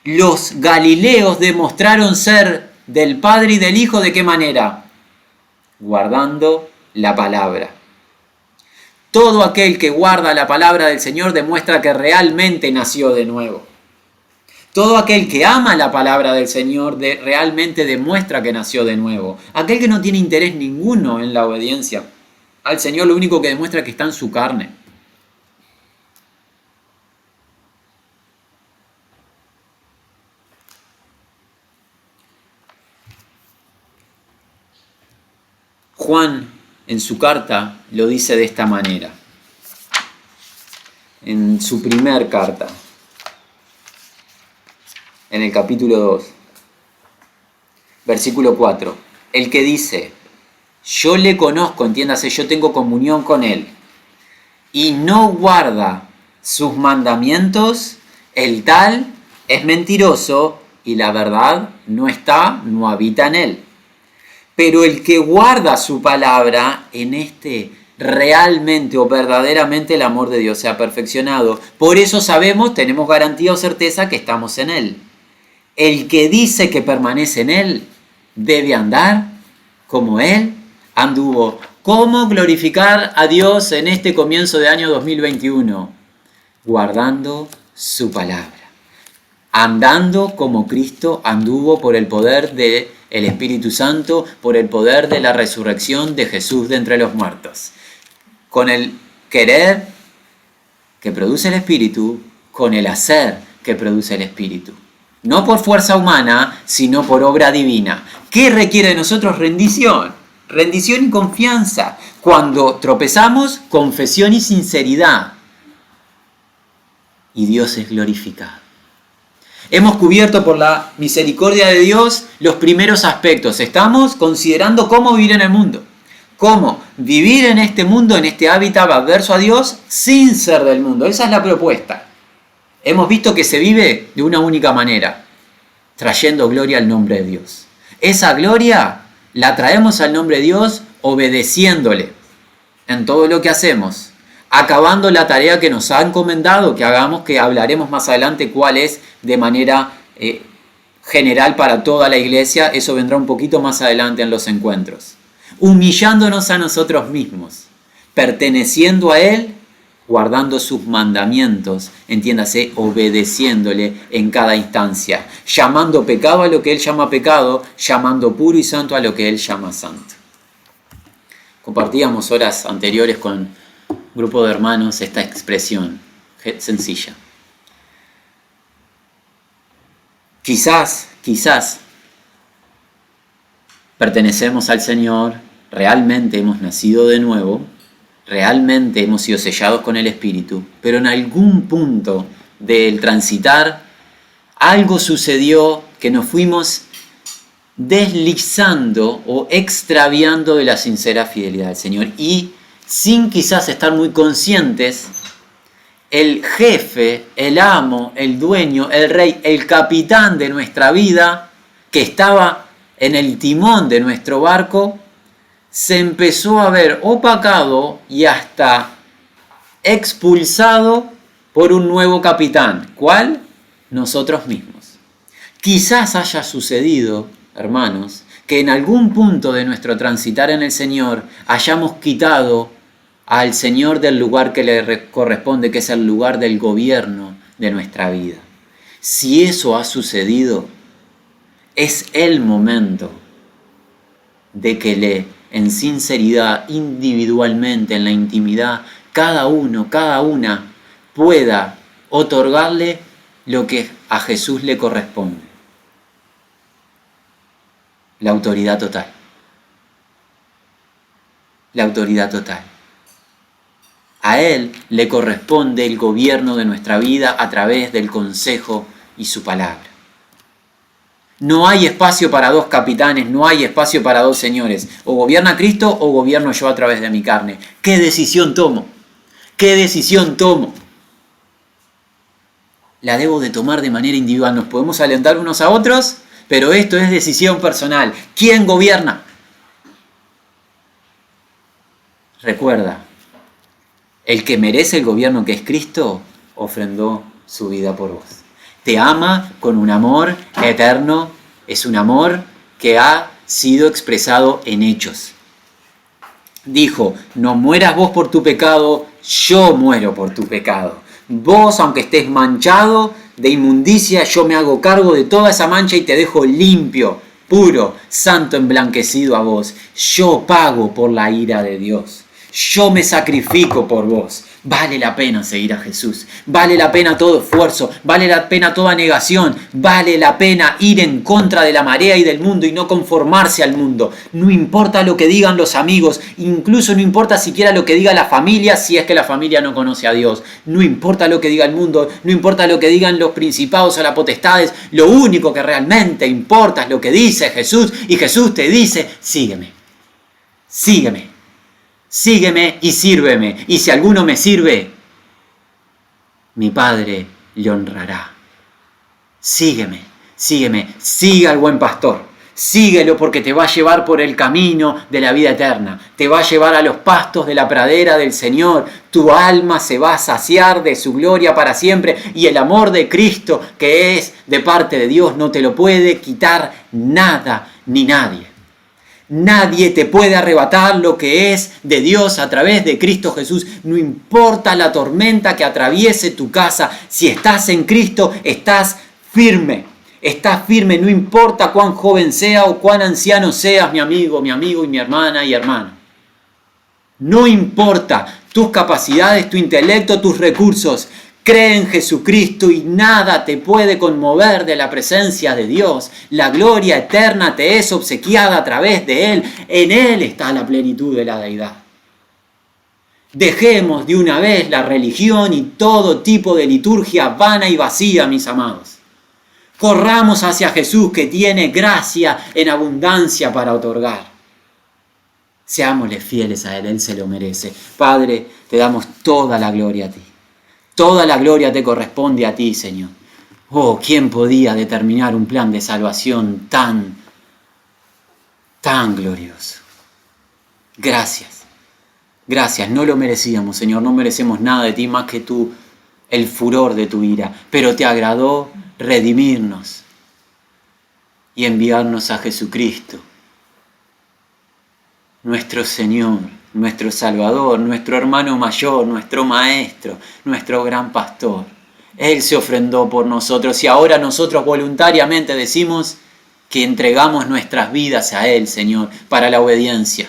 Los galileos demostraron ser del Padre y del Hijo, ¿de qué manera? Guardando la palabra. Todo aquel que guarda la palabra del Señor demuestra que realmente nació de nuevo. Todo aquel que ama la palabra del Señor realmente demuestra que nació de nuevo. Aquel que no tiene interés ninguno en la obediencia al Señor, lo único que demuestra es que está en su carne. Juan en su carta lo dice de esta manera. En su primer carta, en el capítulo 2, versículo 4, el que dice, yo le conozco, entiéndase, yo tengo comunión con él, y no guarda sus mandamientos, el tal es mentiroso y la verdad no habita en él. Pero el que guarda su palabra, en este realmente o verdaderamente el amor de Dios se ha perfeccionado. Por eso sabemos, tenemos garantía o certeza que estamos en Él. El que dice que permanece en Él, debe andar como Él anduvo. ¿Cómo glorificar a Dios en este comienzo de año 2021? Guardando su palabra. Andando como Cristo anduvo por el poder del Espíritu Santo, por el poder de la resurrección de Jesús de entre los muertos. Con el querer que produce el Espíritu, con el hacer que produce el Espíritu. No por fuerza humana, sino por obra divina. ¿Qué requiere de nosotros? Rendición. Rendición y confianza. Cuando tropezamos, confesión y sinceridad. Y Dios es glorificado. Hemos cubierto por la misericordia de Dios los primeros aspectos. Estamos considerando cómo vivir en el mundo. Cómo vivir en este mundo, en este hábitat adverso a Dios, sin ser del mundo. Esa es la propuesta. Hemos visto que se vive de una única manera, trayendo gloria al nombre de Dios. Esa gloria la traemos al nombre de Dios obedeciéndole en todo lo que hacemos. Acabando la tarea que nos ha encomendado que hagamos, que hablaremos más adelante cuál es de manera general para toda la iglesia. Eso vendrá un poquito más adelante en los encuentros. Humillándonos a nosotros mismos, perteneciendo a Él, guardando sus mandamientos, entiéndase, obedeciéndole en cada instancia, llamando pecado a lo que Él llama pecado, llamando puro y santo a lo que Él llama santo. Compartíamos horas anteriores con grupo de hermanos esta expresión sencilla. Quizás pertenecemos al Señor, realmente hemos nacido de nuevo, realmente hemos sido sellados con el Espíritu, pero en algún punto del transitar algo sucedió que nos fuimos deslizando o extraviando de la sincera fidelidad del Señor. Y sin quizás estar muy conscientes, el jefe, el amo, el dueño, el rey, el capitán de nuestra vida, que estaba en el timón de nuestro barco, se empezó a ver opacado y hasta expulsado por un nuevo capitán. ¿Cuál? Nosotros mismos. Quizás haya sucedido, hermanos, que en algún punto de nuestro transitar en el Señor hayamos quitado al Señor del lugar que le corresponde, que es el lugar del gobierno de nuestra vida. Si eso ha sucedido, es el momento de que en sinceridad, individualmente, en la intimidad, cada uno, cada una pueda otorgarle lo que a Jesús le corresponde. La autoridad total. La autoridad total. A Él le corresponde el gobierno de nuestra vida a través del consejo y su palabra. No hay espacio para dos capitanes, no hay espacio para dos señores. O gobierna Cristo o gobierno yo a través de mi carne. ¿Qué decisión tomo? ¿Qué decisión tomo? La debo de tomar de manera individual. Nos podemos alentar unos a otros, pero esto es decisión personal. ¿Quién gobierna? Recuerda, el que merece el gobierno, que es Cristo, ofrendó su vida por vos. Te ama con un amor eterno, es un amor que ha sido expresado en hechos. Dijo, no mueras vos por tu pecado, yo muero por tu pecado. Vos, aunque estés manchado de inmundicia, yo me hago cargo de toda esa mancha y te dejo limpio, puro, santo, emblanquecido a vos. Yo pago por la ira de Dios. Yo me sacrifico por vos. Vale la pena seguir a Jesús. Vale la pena todo esfuerzo. Vale la pena toda negación. Vale la pena ir en contra de la marea y del mundo y no conformarse al mundo. No importa lo que digan los amigos. Incluso no importa siquiera lo que diga la familia, si es que la familia no conoce a Dios. No importa lo que diga el mundo. No importa lo que digan los principados o las potestades. Lo único que realmente importa es lo que dice Jesús. Y Jesús te dice, sígueme. Sígueme. Sígueme y sírveme, y si alguno me sirve, mi Padre le honrará. Sígueme, sígueme, sigue al buen pastor. Síguelo porque te va a llevar por el camino de la vida eterna. Te va a llevar a los pastos de la pradera del Señor. Tu alma se va a saciar de su gloria para siempre. Y el amor de Cristo, que es de parte de Dios, no te lo puede quitar nada ni nadie. Nadie te puede arrebatar lo que es de Dios a través de Cristo Jesús. No importa la tormenta que atraviese tu casa. Si estás en Cristo, estás firme. Estás firme, no importa cuán joven sea o cuán anciano seas, mi amigo y mi hermana y hermano. No importa tus capacidades, tu intelecto, tus recursos. Cree en Jesucristo y nada te puede conmover de la presencia de Dios. La gloria eterna te es obsequiada a través de Él. En Él está la plenitud de la deidad. Dejemos de una vez la religión y todo tipo de liturgia vana y vacía, mis amados. Corramos hacia Jesús, que tiene gracia en abundancia para otorgar. Seámosle fieles a Él, Él se lo merece. Padre, te damos toda la gloria a ti. Toda la gloria te corresponde a ti, Señor. Oh, ¿quién podía determinar un plan de salvación tan glorioso? Gracias. Gracias, no lo merecíamos, Señor. No merecemos nada de ti más que tú, el furor de tu ira. Pero te agradó redimirnos y enviarnos a Jesucristo, nuestro Señor, nuestro Salvador, nuestro hermano mayor, nuestro Maestro, nuestro gran pastor. Él se ofrendó por nosotros y ahora nosotros voluntariamente decimos que entregamos nuestras vidas a Él, Señor, para la obediencia.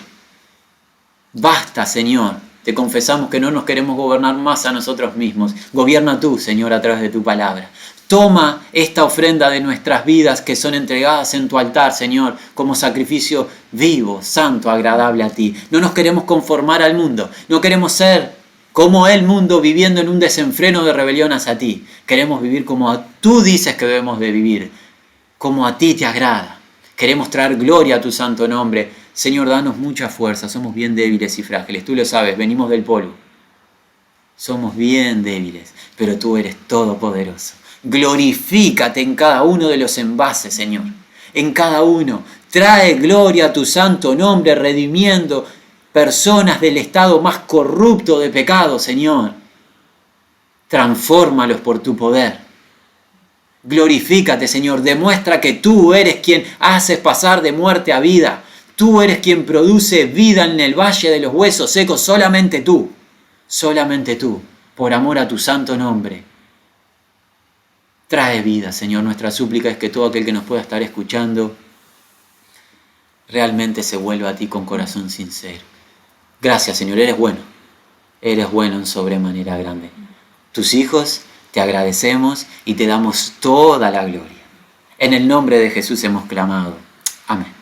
Basta, Señor. Te confesamos que no nos queremos gobernar más a nosotros mismos. Gobierna tú, Señor, a través de tu palabra. Toma esta ofrenda de nuestras vidas que son entregadas en tu altar, Señor, como sacrificio vivo, santo, agradable a ti. No nos queremos conformar al mundo. No queremos ser como el mundo viviendo en un desenfreno de rebelión hacia ti. Queremos vivir como tú dices que debemos de vivir, como a ti te agrada. Queremos traer gloria a tu santo nombre. Señor, danos mucha fuerza. Somos bien débiles y frágiles. Tú lo sabes, venimos del polvo. Somos bien débiles, pero tú eres todopoderoso. Glorifícate en cada uno de los envases, Señor. En cada uno. Trae gloria a tu santo nombre, redimiendo personas del estado más corrupto de pecado, Señor. Transfórmalos por tu poder. Glorifícate, Señor. Demuestra que tú eres quien haces pasar de muerte a vida. Tú eres quien produce vida en el valle de los huesos secos. Solamente tú. Solamente tú. Por amor a tu santo nombre. Trae vida, Señor. Nuestra súplica es que todo aquel que nos pueda estar escuchando realmente se vuelva a ti con corazón sincero. Gracias, Señor. Eres bueno. Eres bueno en sobremanera grande. Tus hijos, te agradecemos y te damos toda la gloria. En el nombre de Jesús hemos clamado. Amén.